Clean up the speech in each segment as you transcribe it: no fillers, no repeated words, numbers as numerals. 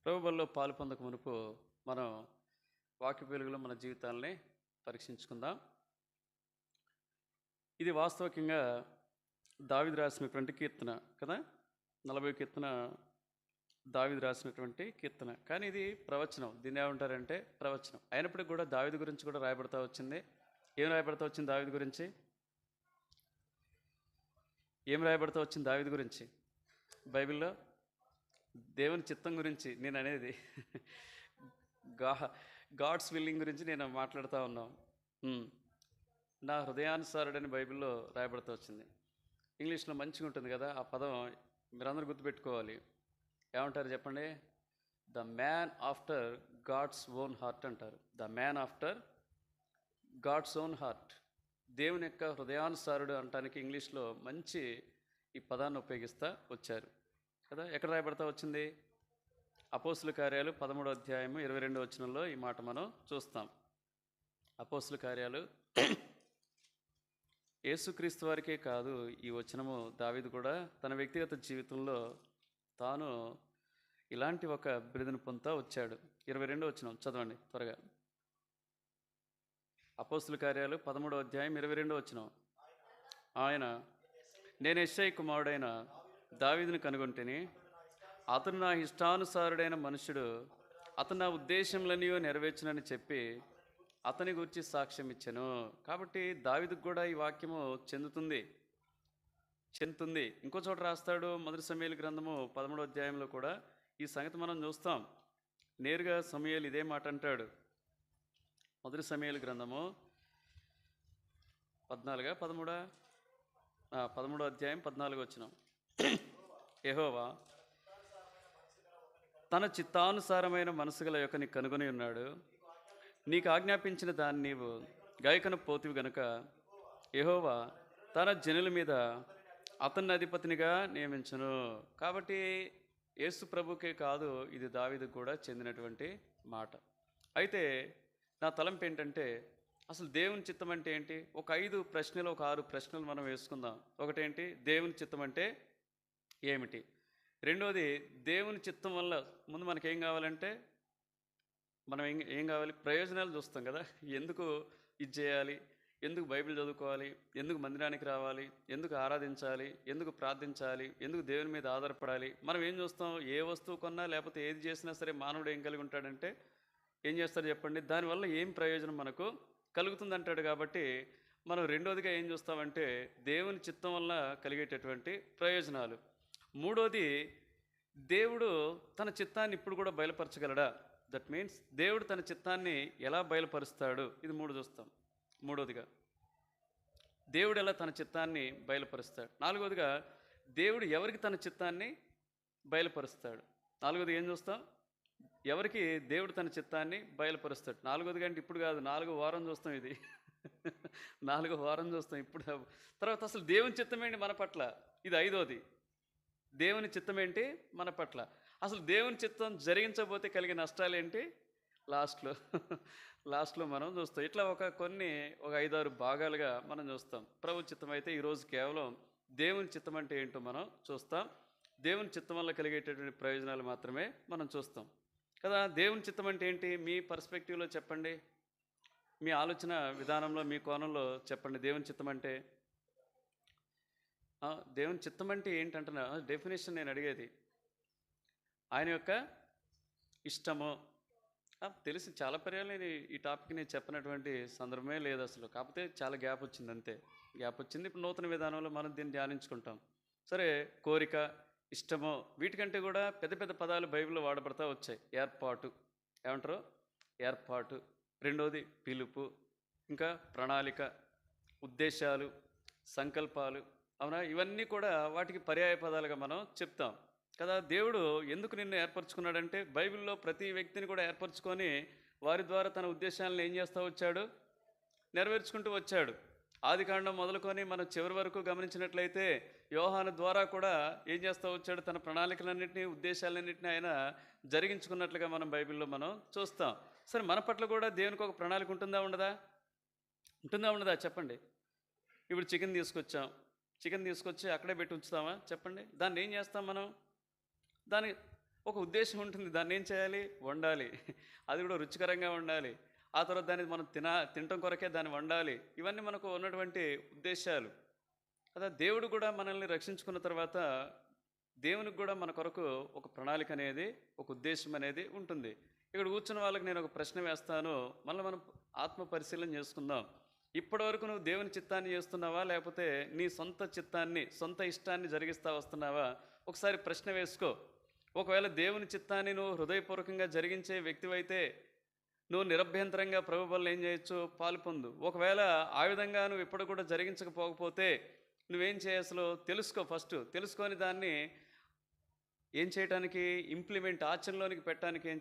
ప్రభు బలిలో పాలు పొందక మునుపు మనం వాక్య వెలుగులో మన జీవితాలని పరీక్షించుకుందాం. ఇది వాస్తవికంగా దావీదు రాసినటువంటి కీర్తన కదా. 40 కీర్తన దావీదు రాసినటువంటి కీర్తన. కానీ ఇది ప్రవచనం. దీన్ని ఏమంటారంటే ప్రవచనం. అయినప్పటికీ కూడా దావీదు గురించి కూడా రాయబడతా వచ్చింది. ఏం రాయబడతా వచ్చింది దావీదు గురించి? ఏం రాయబడతా వచ్చింది దావీదు గురించి బైబిల్లో? దేవుని చిత్తం గురించి నేను అనేది. గా గాడ్స్ విల్లింగ్ గురించి నేను మాట్లాడుతూ ఉన్నాం. నా హృదయానుసారుడని బైబిల్లో రాయబడుతూ వచ్చింది. ఇంగ్లీష్లో మంచిగా ఉంటుంది కదా ఆ పదం. మీరందరూ గుర్తుపెట్టుకోవాలి. ఏమంటారు చెప్పండి? The man after God's own heart అంటారు. The man after God's own heart, దేవుని యొక్క హృదయానుసారుడు అనటానికి ఇంగ్లీష్లో మంచి ఈ పదాన్ని ఉపయోగిస్తూ వచ్చారు కదా. ఎక్కడ రాయబడతా వచ్చింది? అపోస్తుల కార్యాలు 13వ అధ్యాయము 22వ వచనంలో ఈ మాట మనం చూస్తాం. అపోస్తుల కార్యాలు యేసుక్రీస్తు వారికే కాదు ఈ వచనము, దావీదు కూడా తన వ్యక్తిగత జీవితంలో తాను ఇలాంటి ఒక బిరుదును పొందుతూ వచ్చాడు. 22వ వచనం చదవండి త్వరగా. అపోస్తుల కార్యాలు 13వ అధ్యాయం 22వ వచనం. ఆయన, నేను యెషయి కుమారుడైన దావీదుని కనుగొంటిని, అతను నా ఇష్టానుసారుడైన మనుషుడు, అతను నా ఉద్దేశంలన్నీ నెరవేర్చునని చెప్పి అతని గురించి సాక్ష్యం ఇచ్చాను. కాబట్టి దావీదుకు కూడా ఈ వాక్యము చెందుతుంది. ఇంకో చోట రాస్తాడు, మొదటి సమూయేలు గ్రంథము 13వ అధ్యాయంలో కూడా ఈ సంగతి మనం చూస్తాం. నేరుగా సమూయేలు ఇదే మాట అంటాడు. మొదటి సమూయేలు గ్రంథము 13వ అధ్యాయం 14వ వచనం. యెహోవా తన చిత్తానుసారమైన మనసు గల యొక్కని కనుగొని ఉన్నాడు. నీకు ఆజ్ఞాపించిన దాన్ని నీవు గాయకన పోతివి గనుక యెహోవా తన జనుల మీద అతన్ని అధిపతినిగా నియమించును. కాబట్టి యేసు ప్రభుకే కాదు, ఇది దావీదుకు కూడా చెందినటువంటి మాట. అయితే నా తలంపు ఏంటంటే, అసలు దేవుని చిత్తం అంటే ఏంటి? ఒక 6 ప్రశ్నలు మనం వేసుకుందాం. ఒకటేంటి? దేవుని చిత్తం అంటే ఏమిటి? రెండోది, దేవుని చిత్తం వల్ల ముందు మనకేం కావాలంటే, మనం ఏం కావాలి? ప్రయోజనాలు చూస్తాం కదా. ఎందుకు ఇది చేయాలి, ఎందుకు బైబిల్ చదువుకోవాలి, ఎందుకు మందిరానికి రావాలి, ఎందుకు ఆరాధించాలి, ఎందుకు ప్రార్థించాలి, ఎందుకు దేవుని మీద ఆధారపడాలి. మనం ఏం చూస్తాం? ఏ వస్తువు కొన్నా లేకపోతే ఏది చేసినా సరే మానవుడు ఏం కలిగి ఉంటాడంటే, ఏం చేస్తాడు చెప్పండి? దానివల్ల ఏం ప్రయోజనం మనకు కలుగుతుంది అంటాడు. కాబట్టి మనం రెండోదిగా ఏం చూస్తామంటే దేవుని చిత్తం వల్ల కలిగేటటువంటి ప్రయోజనాలు. మూడోది, దేవుడు తన చిత్తాన్ని ఇప్పుడు కూడా బయలుపరచగలడా? దట్ మీన్స్ దేవుడు తన చిత్తాన్ని ఎలా బయలుపరుస్తాడు? ఇది 3 చూస్తాం. మూడోదిగా దేవుడు ఎలా తన చిత్తాన్ని బయలుపరుస్తాడు. నాలుగోదిగా దేవుడు ఎవరికి తన చిత్తాన్ని బయలుపరుస్తాడు. నాలుగోది ఏం చూస్తాం? ఎవరికి దేవుడు తన చిత్తాన్ని బయలుపరుస్తాడు. నాలుగోది అంటే ఇప్పుడు కాదు, 4వ వారం చూస్తాం. ఇది 4వ వారం చూస్తాం ఇప్పుడు. తర్వాత అసలు దేవుని చిత్తం ఏంటి మన పట్ల? ఇది 5వది. దేవుని చిత్తం ఏంటి మన పట్ల? అసలు దేవుని చిత్తం జరిగించకపోతే కలిగే నష్టాలు ఏంటి? లాస్ట్లో మనం చూస్తాం. ఇట్లా ఒక 5-6 భాగాలుగా మనం చూస్తాం. ప్రభు చిత్తం అయితే ఈరోజు కేవలం దేవుని చిత్తం అంటే ఏంటో మనం చూస్తాం. దేవుని చిత్తం వల్ల కలిగేటటువంటి ప్రయోజనాలు మాత్రమే మనం చూస్తాం కదా. దేవుని చిత్తం అంటే ఏంటి? మీ పర్స్పెక్టివ్లో చెప్పండి, మీ ఆలోచన విధానంలో, మీ కోణంలో చెప్పండి. దేవుని చిత్తం అంటే దేవుని చిత్తం అంటే ఏంటంటున్నా డెఫినేషన్ నేను అడిగేది. ఆయన యొక్క ఇష్టము. తెలిసి చాలా పర్యాలు నేను ఈ టాపిక్ నేను చెప్పినటువంటి సందర్భమే లేదు అసలు. కాకపోతే చాలా గ్యాప్ వచ్చింది, అంతే. గ్యాప్ వచ్చింది. ఇప్పుడు నూతన విధానంలో మనం దీన్ని ధ్యానించుకుంటాం. సరే, కోరిక, ఇష్టము, వీటికంటే కూడా పెద్ద పెద్ద పదాలు బైబిల్లో వాడబడతా వచ్చాయి. ఏర్పాటు, ఏమంటారు? ఏర్పాటు. రెండోది పిలుపు, ఇంకా ప్రణాళిక, ఉద్దేశాలు, సంకల్పాలు. అవునా? ఇవన్నీ కూడా వాటికి పర్యాయ పదాలుగా మనం చెప్తాం కదా. దేవుడు ఎందుకు నిన్ను ఏర్పరచుకున్నాడంటే, బైబిల్లో ప్రతి వ్యక్తిని కూడా ఏర్పరచుకొని వారి ద్వారా తన ఉద్దేశాలను ఏం చేస్తూ వచ్చాడు? నెరవేర్చుకుంటూ వచ్చాడు. ఆదికాండం మొదలుకొని మనం చివరి వరకు గమనించినట్లయితే యోహాను ద్వారా కూడా ఏం చేస్తూ వచ్చాడు? తన ప్రణాళికలన్నింటినీ, ఉద్దేశాలన్నింటినీ ఆయన జరిగించుకున్నట్లుగా మనం బైబిల్లో మనం చూస్తాం. సరే, మన పట్ల కూడా దేవునికి ఒక ప్రణాళిక ఉంటుందా ఉండదా చెప్పండి. ఇప్పుడు చికెన్ తీసుకొచ్చి అక్కడే పెట్టి ఉంచుతామా చెప్పండి? దాన్ని ఏం చేస్తాం మనం? ఒక ఉద్దేశం ఉంటుంది. దాన్ని ఏం చేయాలి? వండాలి. అది కూడా రుచికరంగా ఉండాలి. ఆ తర్వాత దాన్ని మనం తినటం కొరకే దాన్ని వండాలి. ఇవన్నీ మనకు ఉన్నటువంటి ఉద్దేశాలు కదా. దేవుడు కూడా మనల్ని రక్షించుకున్న తర్వాత దేవునికి కూడా మన కొరకు ఒక ప్రణాళిక అనేది, ఒక ఉద్దేశం అనేది ఉంటుంది. ఇక్కడ కూర్చున్న వాళ్ళకి నేను ఒక ప్రశ్న వేస్తాను. మళ్ళీ మనం ఆత్మ పరిశీలన చేసుకుందాం. ఇప్పటివరకు నువ్వు దేవుని చిత్తాన్ని చేస్తున్నావా, లేకపోతే నీ సొంత చిత్తాన్ని, సొంత ఇష్టాన్ని జరిగిస్తా వస్తున్నావా? ఒకసారి ప్రశ్న వేసుకో. ఒకవేళ దేవుని చిత్తాన్ని నువ్వు హృదయపూర్వకంగా జరిగించే వ్యక్తివైతే నువ్వు నిరభ్యంతరంగా ప్రభు వల్ల ఏం చేయొచ్చు? పాలు పొందు. ఒకవేళ ఆ విధంగా నువ్వు ఇప్పుడు కూడా జరిగించకపోకపోతే నువ్వేం చేయ అసలు తెలుసుకో. ఫస్ట్ తెలుసుకొని దాన్ని ఏం చేయటానికి, ఇంప్లిమెంట్ ఆచరణలోనికి పెట్టడానికి ఏం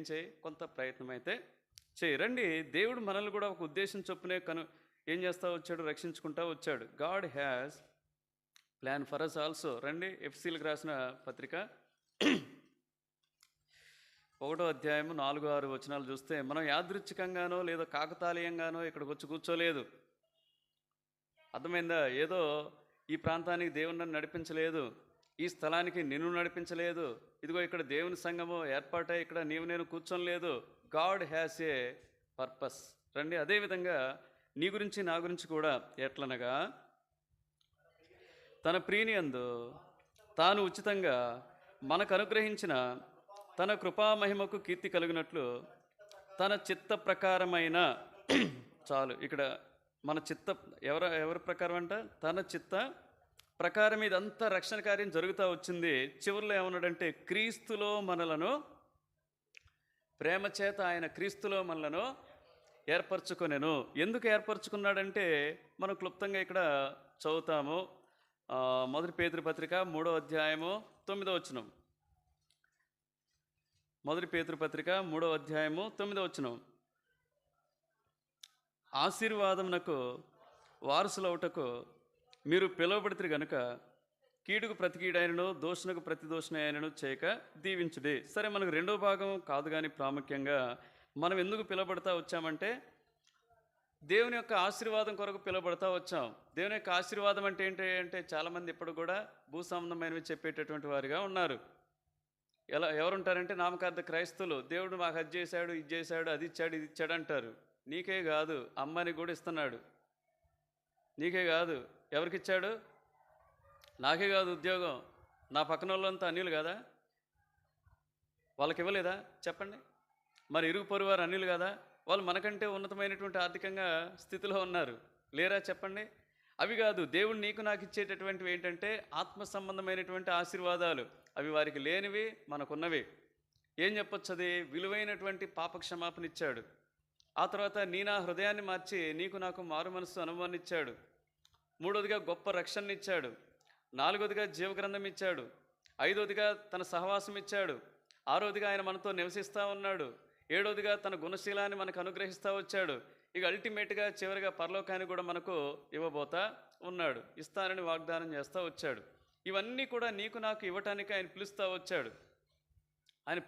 చేయి కొంత ప్రయత్నం అయితే చేయి. రండి, దేవుడు మనల్ని కూడా ఒక ఉద్దేశం చొప్పునే ఏం చేస్తా వచ్చాడు? రక్షించుకుంటా వచ్చాడు. God has plan for us also. రండి, ఎఫ్సీలకు రాసిన పత్రిక 1వ అధ్యాయము 4-6 వచనాలు చూస్తే, మనం యాదృచ్ఛికంగానో లేదో కాకతాళీయంగానో ఇక్కడికి వచ్చి కూర్చోలేదు. అర్థమైందా? ఏదో ఈ ప్రాంతానికి దేవుని నన్ను నడిపించలేదు, ఈ స్థలానికి నిన్ను నడిపించలేదు, ఇదిగో ఇక్కడ దేవుని సంఘము ఏర్పాటై ఇక్కడ నేను కూర్చోలేదు. God has a purpose. రండి, అదేవిధంగా నీ గురించి నా గురించి కూడా ఎట్లనగా తన ప్రియనియందు తాను ఉచితంగా మనకు అనుగ్రహించిన తన కృపామహిమకు కీర్తి కలిగినట్లు తన చిత్త ప్రకారమైన చాలు ఇక్కడ మన చిత్త ఎవరి ప్రకారం అంట? తన చిత్త ప్రకారం ఇదంతా రక్షణ కార్యం జరుగుతూ వచ్చింది. చివరిలో ఏమన్నాడంటే, క్రీస్తులో మనలను ప్రేమ చేత ఆయన క్రీస్తులో మనలను ఏర్పరచుకొనెను. ఎందుకు ఏర్పరచుకున్నాడంటే మనం క్లుప్తంగా ఇక్కడ చదువుతాము. 1 పేతురు పత్రిక 3వ అధ్యాయము 9వ వచనం. 1 పేతురు పత్రిక 3వ అధ్యాయము 9వ వచనం. ఆశీర్వాదమునకు వారసులవుటకు మీరు పిలువబడితే గనుక కీడుకు ప్రతి కీడైనను దోషణకు ప్రతి దోషణైనను చేయక దీవించుడి. సరే, మనకు రెండో భాగం కాదు, కానీ ప్రాముఖ్యంగా మనం ఎందుకు పిలువబడతా వచ్చామంటే దేవుని యొక్క ఆశీర్వాదం కొరకు పిలువబడతా వచ్చాం. దేవుని యొక్క ఆశీర్వాదం అంటే ఏంటి అంటే చాలామంది ఇప్పుడు కూడా భూసంబంధమైనవి చెప్పేటటువంటి వారిగా ఉన్నారు. ఎవరుంటారంటే నామకార్థ క్రైస్తవులు, దేవుడు మాకు అది చేశాడు, ఇది చేశాడు, అది ఇచ్చాడు, ఇది ఇచ్చాడు అంటారు. నీకే కాదు, అమ్మని కూడా ఇస్తున్నాడు. నీకే కాదు, ఎవరికి ఇచ్చాడు? నాకే కాదు ఉద్యోగం, నా పక్కన వాళ్ళంతా అన్యులు కదా, వాళ్ళకి ఇవ్వలేదా చెప్పండి? మరి ఇరుగు పొరుగు వారు అన్యులు కదా, వాళ్ళు మనకంటే ఉన్నతమైనటువంటి ఆర్థికంగా స్థితిలో ఉన్నారు, లేరా చెప్పండి? అవి కాదు, దేవుడు నీకు నాకు ఇచ్చేటటువంటివి ఏంటంటే ఆత్మ సంబంధమైనటువంటి ఆశీర్వాదాలు. అవి వారికి లేనివి, మనకున్నవి. ఏం చెప్పొచ్చు? అది విలువైనటువంటి పాపక్షమాపణ ఇచ్చాడు. ఆ తర్వాత నా హృదయాన్ని మార్చి నీకు నాకు మారు మనసు అనుభవాన్ని ఇచ్చాడు. 3వదిగా గొప్ప రక్షణ ఇచ్చాడు. 4వదిగా జీవగ్రంథం ఇచ్చాడు. 5వదిగా తన సహవాసం ఇచ్చాడు. 6వదిగా ఆయన మనతో నివసిస్తూ ఉన్నాడు. 7వదిగా తన గుణశీలాన్ని మనకు అనుగ్రహిస్తూ వచ్చాడు. ఇక అల్టిమేట్గా చివరిగా పరలోకాన్ని కూడా మనకు ఇవ్వబోతా ఉన్నాడు. ఇస్తానని వాగ్దానం చేస్తూ వచ్చాడు. ఇవన్నీ కూడా నీకు నాకు ఇవ్వటానికి ఆయన పిలుస్తూ వచ్చాడు. ఆయన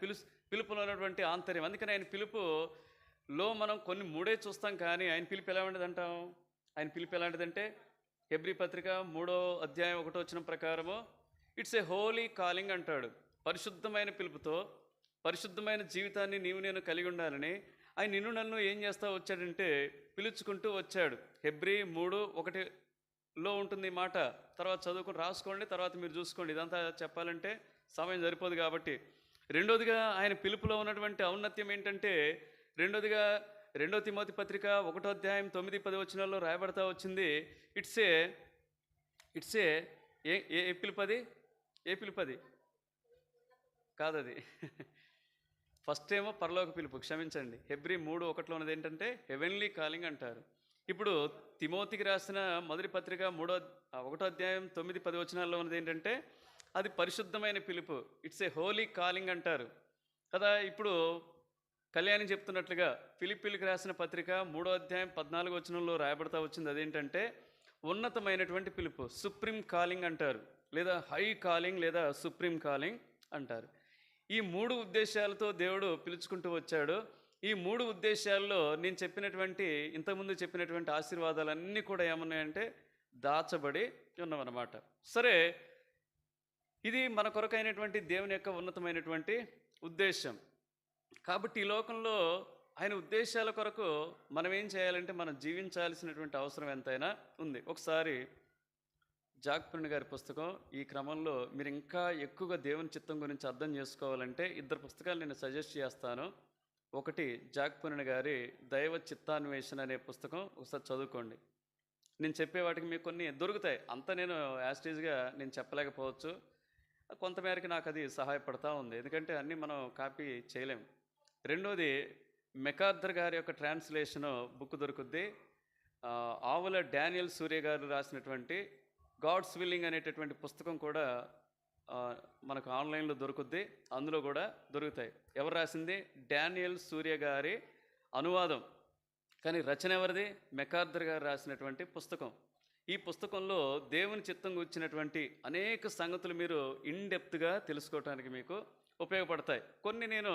పిలుపులో ఉన్నటువంటి ఆంతర్యం. అందుకని ఆయన పిలుపులో మనం కొన్ని 3 చూస్తాం, కానీ ఆయన పిలుపు ఎలా ఉండదంటాం? ఆయన పిలుపు ఎలాంటిదంటే హెబ్రీ పత్రిక 3వ అధ్యాయం 1వ వచనం ప్రకారము ఇట్స్ ఏ హోలీ కాలింగ్ అంటాడు. పరిశుద్ధమైన పిలుపుతో పరిశుద్ధమైన జీవితాన్ని నేను కలిగి ఉండాలని ఆయన నిన్ను నన్ను ఏం చేస్తూ వచ్చాడంటే పిలుచుకుంటూ వచ్చాడు. హెబ్రీ 3:1లో ఉంటుంది ఈ మాట. తర్వాత చదువుకుని రాసుకోండి, తర్వాత మీరు చూసుకోండి. ఇదంతా చెప్పాలంటే సమయం సరిపోదు కాబట్టి. 2వదిగా ఆయన పిలుపులో ఉన్నటువంటి ఔన్నత్యం ఏంటంటే 2 తిమోతి పత్రిక 1వ అధ్యాయం 9-10 వచనాల్లో రాయబడతా వచ్చింది. It's a పిలుపది? ఏ పిలుపది కాదది. ఫస్ట్ ఏమో పరలోక పిలుపు, క్షమించండి. హెబ్రీ 3:1లో ఉన్నది ఏంటంటే హెవెన్లీ కాలింగ్ అంటారు. ఇప్పుడు తిమోతికి రాసిన మొదటి పత్రిక 1వ అధ్యాయం 9-10 వచనాల్లో ఉన్నది ఏంటంటే అది పరిశుద్ధమైన పిలుపు. ఇట్స్ ఏ హోలీ కాలింగ్ అంటారు కదా. ఇప్పుడు కళ్యాణి చెప్తున్నట్లుగా ఫిలిప్పీలకు రాసిన పత్రిక 3వ అధ్యాయం 14వ వచనంలో రాయబడతా వచ్చింది. అదేంటంటే ఉన్నతమైనటువంటి పిలుపు, సుప్రీం కాలింగ్ అంటారు, లేదా హై కాలింగ్, లేదా సుప్రీం కాలింగ్ అంటారు. ఈ 3 ఉద్దేశాలతో దేవుడు పిలుచుకుంటూ వచ్చాడు. ఈ 3 ఉద్దేశాల్లో నేను చెప్పినటువంటి ఇంతకుముందు చెప్పినటువంటి ఆశీర్వాదాలన్నీ కూడా ఏమన్నాయంటే దాచబడి ఉన్నవన్నమాట. సరే, ఇది మన కొరకైనటువంటి దేవుని యొక్క ఉన్నతమైనటువంటి ఉద్దేశం. కాబట్టి ఈ లోకంలో ఆయన ఉద్దేశాల కొరకు మనం ఏం చేయాలంటే మనం జీవించాల్సినటువంటి అవసరం ఎంతైనా ఉంది. ఒకసారి జాక్పర్ని గారి పుస్తకం, ఈ క్రమంలో మీరు ఇంకా ఎక్కువగా దేవుని చిత్తం గురించి అర్థం చేసుకోవాలంటే 2 పుస్తకాలు నేను సజెస్ట్ చేస్తాను. ఒకటి జాక్పర్ని గారి దైవ చిత్తాన్వేషణ అనే పుస్తకం, ఒకసారి చదువుకోండి. నేను చెప్పే వాటికి మీకు కొన్ని దొరుకుతాయి, అంతా నేను యాస్టీజ్గా నేను చెప్పలేకపోవచ్చు. కొంతమేరకు నాకు అది సహాయపడతా ఉంది, ఎందుకంటే అన్నీ మనం కాపీ చేయలేం. రెండోది మెకార్థర్ గారి యొక్క ట్రాన్స్లేషను బుక్ దొరుకుద్ది. ఆవుల డానియల్ సూర్య గారు రాసినటువంటి గాడ్స్ విల్లింగ్ అనేటటువంటి పుస్తకం కూడా మనకు ఆన్లైన్లో దొరుకుద్ది, అందులో కూడా దొరుకుతాయి. ఎవరు రాసింది? డానియల్ సూర్య గారి అనువాదం, కానీ రచన ఎవరిది? మెకార్థర్ గారు రాసినటువంటి పుస్తకం. ఈ పుస్తకంలో దేవుని చిత్తం గురించినటువంటి అనేక సంగతులు మీరు ఇన్డెప్త్గా తెలుసుకోవడానికి మీకు ఉపయోగపడతాయి. కొన్ని నేను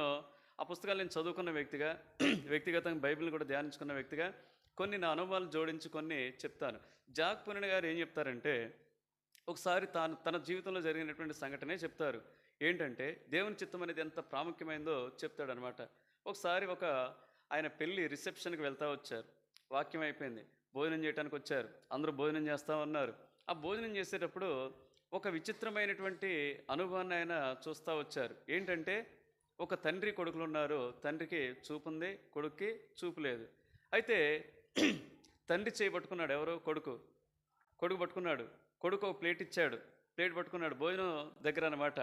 ఆ పుస్తకాలు నేను చదువుకున్న వ్యక్తిగా, వ్యక్తిగతంగా బైబిల్ని కూడా ధ్యానించుకున్న వ్యక్తిగా కొన్ని నా అనుభవాలు జోడించి కొన్ని చెప్తాను. జాక్పర్ని గారు ఏం చెప్తారంటే, ఒకసారి తన జీవితంలో జరిగినటువంటి సంఘటనే చెప్తారు. ఏంటంటే దేవుని చిత్తం అనేది ఎంత ప్రాముఖ్యమైందో చెప్తాడనమాట. ఒకసారి ఆయన పెళ్ళి రిసెప్షన్కి వెళ్తూ వచ్చారు. వాక్యం అయిపోయింది, భోజనం చేయడానికి వచ్చారు. అందరూ భోజనం చేస్తూ ఉన్నారు. ఆ భోజనం చేసేటప్పుడు ఒక విచిత్రమైనటువంటి అనుభవాన్ని ఆయన చూస్తూ వచ్చారు. ఏంటంటే, ఒక తండ్రి కొడుకులు ఉన్నారు. తండ్రికి చూపు ఉంది, కొడుక్కి చూపు లేదు. అయితే తండ్రి చేయి పట్టుకున్నాడు, ఎవరు? కొడుకు పట్టుకున్నాడు. కొడుకు ఒక ప్లేట్ ఇచ్చాడు, ప్లేట్ పట్టుకున్నాడు, భోజనం దగ్గర అనమాట.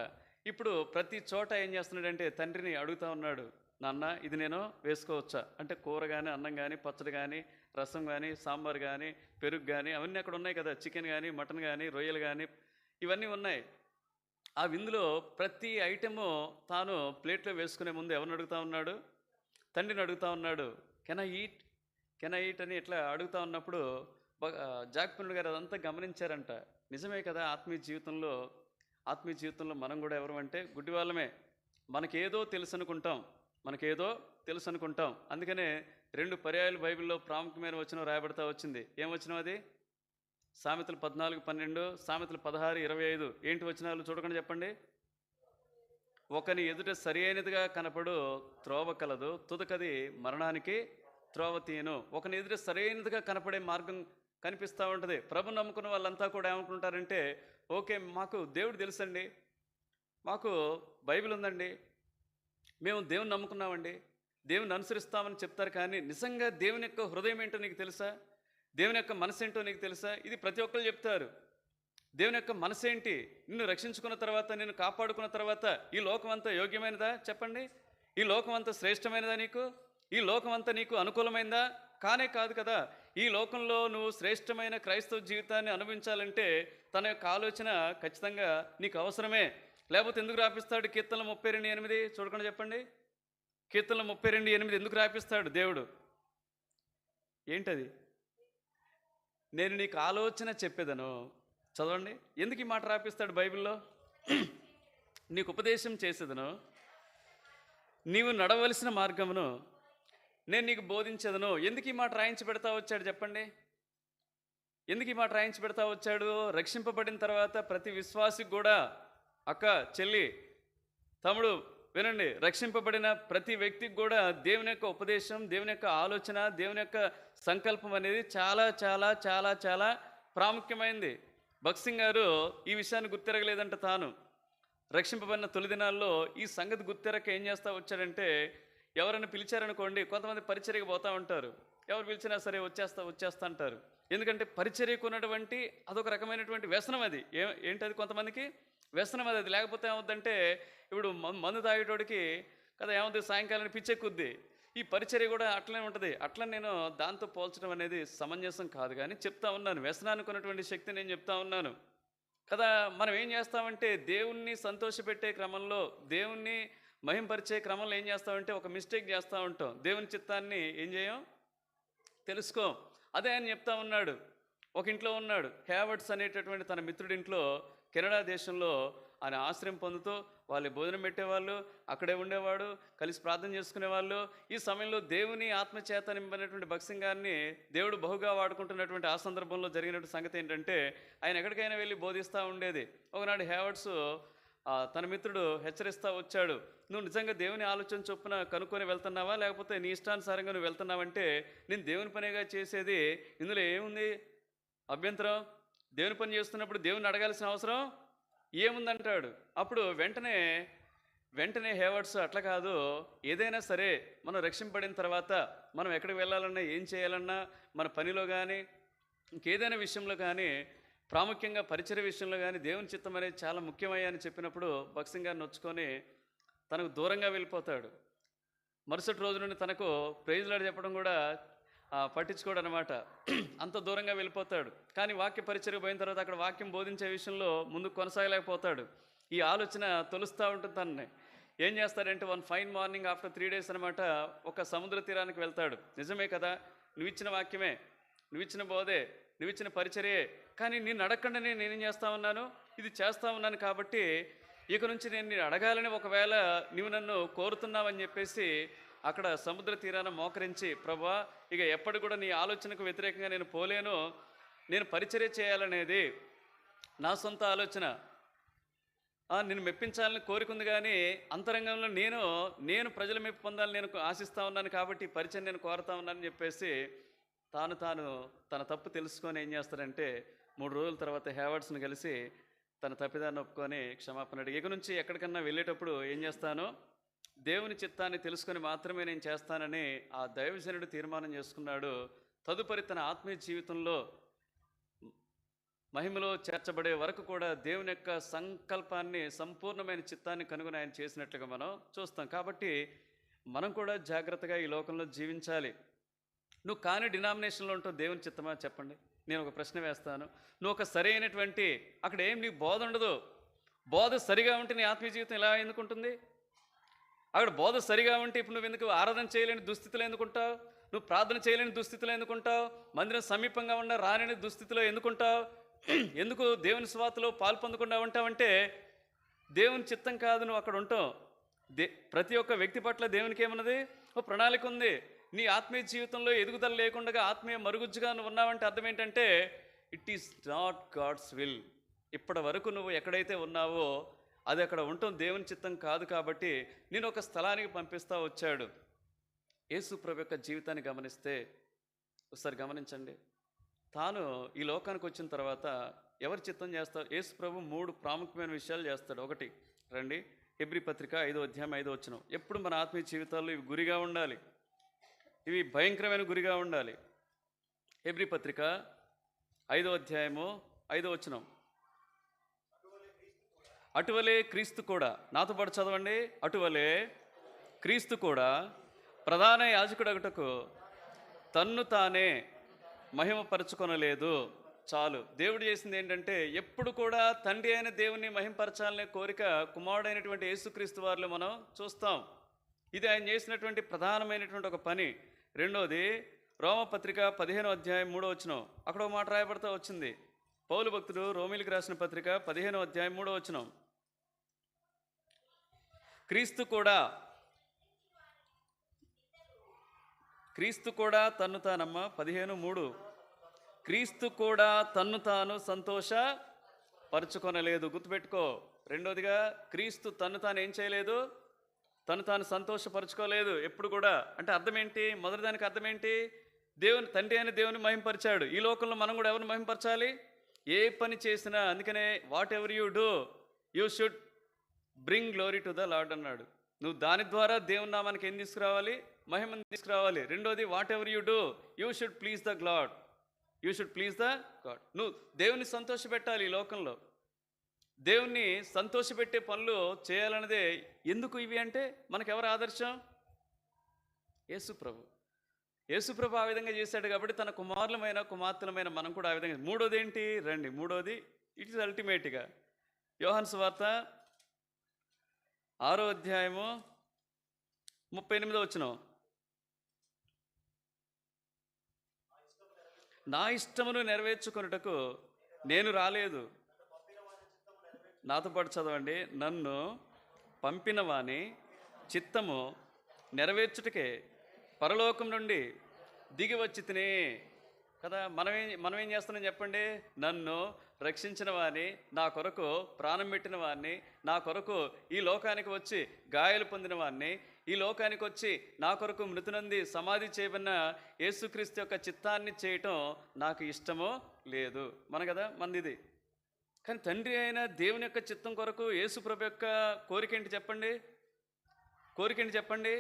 ఇప్పుడు ప్రతి చోట ఏం చేస్తున్నాడంటే తండ్రిని అడుగుతూ ఉన్నాడు, నాన్న ఇది నేను వేసుకోవచ్చా అంటే, కూర కానీ, అన్నం కానీ, పచ్చడి కానీ, రసం కానీ, సాంబార్ కానీ, పెరుగు కానీ, అవన్నీ అక్కడ ఉన్నాయి కదా, చికెన్ కానీ, మటన్ కానీ, రొయ్యలు కానీ, ఇవన్నీ ఉన్నాయి. ఆ విందులో ప్రతి ఐటెము తాను ప్లేట్లో వేసుకునే ముందు ఎవరిని అడుగుతూ ఉన్నాడు? తండ్రిని అడుగుతూ ఉన్నాడు. కెన్ ఐ ఈట్ అని ఇట్లా అడుగుతూ ఉన్నప్పుడు జాక్పర్ని గారు అదంతా గమనించారంట. నిజమే కదా, ఆత్మీయ జీవితంలో మనం కూడా ఎవరు అంటే గుడ్డి వాళ్ళమే. మనకేదో తెలుసు అనుకుంటాం. అందుకనే 2 పర్యాయాలు బైబిల్లో ప్రాముఖ్యమైన వచనం రాయబడతా వచ్చింది. ఏం వచనం అది? సామెతలు 14:12, సామెతలు 16:25. ఏంటి వచనాలు చూడకుండా చెప్పండి. ఒకని ఎదుట సరి అయినదిగా కనపడు త్రోవ కలదు, తుదకది మరణానికి త్రోవ తీయను. ఒకని ఎదుట సరైనదిగా కనపడే మార్గం కనిపిస్తూ ఉంటుంది. ప్రభు నమ్ముకున్న వాళ్ళంతా కూడా ఏమనుకుంటారంటే, ఓకే మాకు దేవుడు తెలుసండి, మాకు బైబిల్ ఉందండి, మేము దేవుని నమ్ముకున్నామండి, దేవుని అనుసరిస్తామని చెప్తారు. కానీ నిజంగా దేవుని యొక్క హృదయం ఏంటో నీకు తెలుసా? దేవుని యొక్క మనసు ఏంటో నీకు తెలుసా? ఇది ప్రతి ఒక్కరు చెప్తారు. దేవుని యొక్క మనసు ఏంటి? నిన్ను రక్షించుకున్న తర్వాత, నిన్ను కాపాడుకున్న తర్వాత ఈ లోకం అంతా యోగ్యమైనదా? చెప్పండి. ఈ లోకం అంతా శ్రేష్టమైనదా? ఈ లోకం అంతా నీకు అనుకూలమైందా? కానే కాదు కదా. ఈ లోకంలో నువ్వు శ్రేష్టమైన క్రైస్తవ జీవితాన్ని అనుభవించాలంటే తన యొక్క ఆలోచన ఖచ్చితంగా నీకు అవసరమే. లేకపోతే ఎందుకు రాపిస్తాడు? కీర్తనలు 32:8 చూడకుండా చెప్పండి. కీర్తనలు 32:8 ఎందుకు రాపిస్తాడు దేవుడు? ఏంటది? నేను నీకు ఆలోచన చెప్పేదను. చదవండి. ఎందుకు ఈ మాట రాపిస్తాడు బైబిల్లో? నీకు ఉపదేశం చేసేదను, నీవు నడవలసిన మార్గమును నేను నీకు బోధించేదను. ఎందుకు ఈ మాట రాయించి పెడతా వచ్చాడు చెప్పండి? ఎందుకు ఈ మాట రాయించి పెడతా వచ్చాడు? రక్షింపబడిన తర్వాత ప్రతి విశ్వాసికి కూడా, అక్క, చెల్లి, తమ్ముడు వినండి, రక్షింపబడిన ప్రతి వ్యక్తికి కూడా దేవుని యొక్క ఉపదేశం, దేవుని యొక్క ఆలోచన, దేవుని యొక్క సంకల్పం అనేది చాలా చాలా చాలా చాలా ప్రాముఖ్యమైంది. భగత్ సింగ్ గారు ఈ విషయాన్ని గుర్తిరగలేదంట. తాను రక్షింపబడిన తొలి దినాల్లో ఈ సంగతి గుర్తిరక ఏం చేస్తూ వచ్చాడంటే, ఎవరైనా పిలిచారనుకోండి, కొంతమంది పరిచర్యకు పోతూ ఉంటారు, ఎవరు పిలిచినా సరే వచ్చేస్తా అంటారు. ఎందుకంటే పరిచర్యకు ఉన్నటువంటి అదొక రకమైనటువంటి వ్యసనం. అది ఏంటది? కొంతమందికి వ్యసనం అది. లేకపోతే ఏమవుద్దంటే, ఇప్పుడు మందు తాగేటోడికి కదా ఏమవుతుంది, సాయంకాలం పిచ్చెక్కుద్ది. ఈ పరిచర్య కూడా అట్లనే ఉంటుంది. అట్లా నేను దాంతో పోల్చడం అనేది సమంజసం కాదు, కానీ చెప్తా ఉన్నాను, వ్యసనానికి ఉన్నటువంటి శక్తి నేను చెప్తా ఉన్నాను కదా. మనం ఏం చేస్తామంటే, దేవుణ్ణి సంతోషపెట్టే క్రమంలో, దేవుణ్ణి మహింపరిచే క్రమంలో ఏం చేస్తామంటే ఒక మిస్టేక్ చేస్తూ ఉంటాం. దేవుని చిత్తాన్ని ఏం చేయం? తెలుసుకో. అదే ఆయన చెప్తా ఉన్నాడు. ఒక ఇంట్లో ఉన్నాడు, హ్యావర్డ్స్ అనేటటువంటి తన మిత్రుడింట్లో, కెనడా దేశంలో ఆయన ఆశ్రయం పొందుతూ వాళ్ళు భోజనం పెట్టేవాళ్ళు, అక్కడే ఉండేవాడు, కలిసి ప్రార్థన చేసుకునేవాళ్ళు. ఈ సమయంలో దేవుని ఆత్మచేత నింపినటువంటి భగత్ సింగ్ గారిని దేవుడు బహుగా వాడుకుంటున్నటువంటి ఆ సందర్భంలో జరిగినటువంటి సంగతి ఏంటంటే, ఆయన ఎక్కడికైనా వెళ్ళి బోధిస్తూ ఉండేది. ఒకనాడు హ్యావర్డ్స్ తన మిత్రుడు హెచ్చరిస్తూ వచ్చాడు, నువ్వు నిజంగా దేవుని ఆలోచన చొప్పున కనుక్కొని వెళ్తున్నావా, లేకపోతే నీ ఇష్టానుసారంగా నువ్వు వెళ్తున్నావంటే, నేను దేవుని పనిగా చేసేది, ఇందులో ఏముంది అభ్యంతరం? దేవుని పని చేస్తున్నప్పుడు దేవుని అడగాల్సిన అవసరం ఏముందంటాడు. అప్పుడు వెంటనే హేవర్డ్స్ అట్లా కాదు, ఏదైనా సరే మనం రక్షింపబడిన తర్వాత మనం ఎక్కడికి వెళ్ళాలన్నా, ఏం చేయాలన్నా, మన పనిలో కానీ ఇంకేదైనా విషయంలో కానీ, ప్రాముఖ్యంగా పరిచర్య విషయంలో కానీ దేవుని చిత్తం అనేది చాలా ముఖ్యమయ్యా అని చెప్పినప్పుడు భక్సింగ్ గారిని నొచ్చుకొని తనకు దూరంగా వెళ్ళిపోతాడు. మరుసటి రోజు నుండి తనకు ప్రైజ్ లార్డ్ చెప్పడం కూడా పట్టించుకోడు అనమాట. అంత దూరంగా వెళ్ళిపోతాడు. కానీ వాక్య పరిచర్య పోయిన తర్వాత అక్కడ వాక్యం బోధించే విషయంలో ముందుకు కొనసాగలేకపోతాడు. ఈ ఆలోచన తొలుస్తూ ఉంటుంది తనని. ఏం చేస్తాడంటే one fine morning after 3 days అనమాట, ఒక సముద్ర తీరానికి వెళ్తాడు. నిజమే కదా, నువ్వు ఇచ్చిన వాక్యమే, నువ్వు ఇచ్చిన బోధే, నువ్వు ఇచ్చిన పరిచర్యే, కానీ నేను అడగకుండానే నేనేం చేస్తా ఉన్నాను, ఇది చేస్తూ ఉన్నాను. కాబట్టి ఇక నుంచి నేను అడగాలని ఒకవేళ నువ్వు నన్ను కోరుతున్నావని చెప్పేసి అక్కడ సముద్ర తీరాన మోకరించి, ప్రభువా ఇక ఎప్పటి కూడా నీ ఆలోచనకు వ్యతిరేకంగా నేను పోలేను, నేను పరిచర్య చేయాలనేది నా సొంత ఆలోచన, నిన్ను మెప్పించాలని కోరికుంది, కానీ అంతరంగంలో నేను ప్రజల మెప్పు పొందాలని నేను ఆశిస్తూ ఉన్నాను, కాబట్టి పరిచయం నేను కోరుతా ఉన్నానని చెప్పేసి తన తప్పు తెలుసుకొని ఏం చేస్తాడంటే 3 రోజుల తర్వాత హేవర్డ్స్ని కలిసి తన తప్పిదాన్ని ఒప్పుకొని క్షమాపణ అడిగి, ఇక నుంచి ఎక్కడికన్నా వెళ్ళేటప్పుడు ఏం చేస్తాను, దేవుని చిత్తాన్ని తెలుసుకొని మాత్రమే నేను చేస్తానని ఆ దైవజనుడు తీర్మానం చేసుకున్నాడు. తదుపరి తన ఆత్మీయ జీవితంలో మహిమలో చేర్చబడే వరకు కూడా దేవుని యొక్క సంకల్పాన్ని, సంపూర్ణమైన చిత్తాన్ని కనుగొని ఆయన చేసినట్లుగా మనం చూస్తాం. కాబట్టి మనం కూడా జాగ్రత్తగా ఈ లోకంలో జీవించాలి. నువ్వు కాని డినామినేషన్లో ఉంటావు, దేవుని చిత్తమా చెప్పండి? నేను ఒక ప్రశ్న వేస్తాను. నువ్వు ఒక సరైనటువంటి అక్కడ ఏం నీకు బోధ ఉండదు. బోధ సరిగా ఉంటే నీ ఆత్మీయ జీవితం ఎలా ఎందుకుంటుంది? అక్కడ బోధ సరిగా ఉంటే ఇప్పుడు నువ్వు ఎందుకు ఆరాధన చేయలేని దుస్థితిలో ఎందుకుంటావు? నువ్వు ప్రార్థన చేయలేని దుస్థితిలో ఎందుకుంటావు? మందిరం సమీపంగా ఉన్న రాని దుస్థితిలో ఎందుకుంటావు? ఎందుకు దేవుని స్వార్థలో పాలు పొందకుండా ఉంటావంటే దేవుని చిత్తం కాదు, నువ్వు అక్కడ ఉంటావు. ప్రతి ఒక్క వ్యక్తి పట్ల దేవునికి ఏమన్నది? ఓ ప్రణాళిక ఉంది. నీ ఆత్మీయ జీవితంలో ఎదుగుదల లేకుండా ఆత్మీయ మరుగుజ్జుగా నువ్వు ఉన్నావంటే అర్థం ఏంటంటే it is not God's will. ఇప్పటి వరకు నువ్వు ఎక్కడైతే ఉన్నావో అది అక్కడ ఉండటం దేవుని చిత్తం కాదు. కాబట్టి నేను ఒక స్థలానికి పంపిస్తా వచ్చాడు. యేసు ప్రభు యొక్క జీవితాన్ని గమనిస్తే ఒకసారి గమనించండి. తాను ఈ లోకానికి వచ్చిన తర్వాత ఎవరి చిత్తం చేస్తారు? యేసు ప్రభు 3 ప్రాముఖ్యమైన విషయాలు చేస్తాడు. ఒకటి రండి, హెబ్రీ పత్రిక 5వ అధ్యాయం 5వ వచనం. ఎప్పుడు మన ఆత్మీయ జీవితాల్లో ఇవి గురిగా ఉండాలి, ఇవి భయంకరమైన గురిగా ఉండాలి. హెబ్రీ పత్రిక 5వ అధ్యాయము 5వ వచనం. అటువలే క్రీస్తు కూడా, నాతో పాటు చదవండి, అటువలే క్రీస్తు కూడా ప్రధాన యాజకుడగుటకు తన్ను తానే మహిమపరచుకొనలేదు. చాలు. దేవుడు చేసింది ఏంటంటే ఎప్పుడు కూడా తండ్రి అయిన దేవుని మహిమపరచాలనే కోరిక కుమారుడైనటువంటి యేసుక్రీస్తు వారిలో మనం చూస్తాం. ఇది ఆయన చేసినటువంటి ప్రధానమైనటువంటి ఒక పని. రెండోది రోమపత్రిక 15వ అధ్యాయం 3వ వచనం. అక్కడ ఒక మాట రాయబడతా వచ్చింది. పౌలు భక్తుడు రోమీలకు రాసిన పత్రిక 15వ అధ్యాయం 3వ వచనం. క్రీస్తు కూడా తన్ను తానమ్మ 15:3. క్రీస్తు కూడా తన్ను తాను సంతోషపరుచుకొనలేదు. గుర్తుపెట్టుకో. రెండోదిగా క్రీస్తు తన్ను తాను ఏం చేయలేదు? తను తాను సంతోషపరుచుకోలేదు ఎప్పుడు కూడా. అంటే అర్థం ఏంటి? మొదటి దానికి అర్థం ఏంటి? దేవుని తండ్రి అయిన దేవుని మహింపరిచాడు. ఈ లోకంలో మనం కూడా ఎవరిని మహింపరచాలి? ఏ పని చేసినా అందుకనే what ever you do you should bring glory to the lord అన్నాడు. నువ్వు దాని ద్వారా దేవుని నామానికి ఏం తీసుకురావాలి? మహిమను తీసుకురావాలి. రెండోది what ever you do you should please the God. You should please the God. నువ్వు దేవుని సంతోషపెట్టాలి. ఈ లోకంలో దేవుణ్ణి సంతోషపెట్టే పనులు చేయాలన్నదే. ఎందుకు ఇవి అంటే మనకెవరు ఆదర్శం? యేసుప్రభు. యేసుప్రభు ఆ విధంగా చేశాడు కాబట్టి తన కుమారులమైన కుమార్తెలమైన మనం కూడా ఆ విధంగా. మూడోది ఏంటి? రండి, మూడోది ఇట్ ఈస్ అల్టిమేట్గా యోహాను సువార్త 6వ అధ్యాయము 38వ వచనం. నా ఇష్టమును నెరవేర్చుకొనుటకు నేను రాలేదు. నాతో పాటు చదవండి. నన్ను పంపిన వాని చిత్తము నెరవేర్చుటకే పరలోకం నుండి దిగి వచ్చి తినే కదా. మనం ఏం చేస్తున్నాం చెప్పండి? నన్ను రక్షించిన వాడిని, నా కొరకు ప్రాణం పెట్టిన వాడిని, నా కొరకు ఈ లోకానికి వచ్చి గాయాలు పొందిన వాడిని, ఈ లోకానికి వచ్చి నా కొరకు మృతునంది సమాధి చేయబడిన యేసుక్రీస్తు యొక్క చిత్తాన్ని చేయటం నాకు ఇష్టమో లేదు కదా మందిది. కానీ తండ్రి అయిన దేవుని యొక్క చిత్తం కొరకు యేసుప్రభు యొక్క కోరిక ఏంటి చెప్పండి? కోరిక ఏంటి చెప్పండి?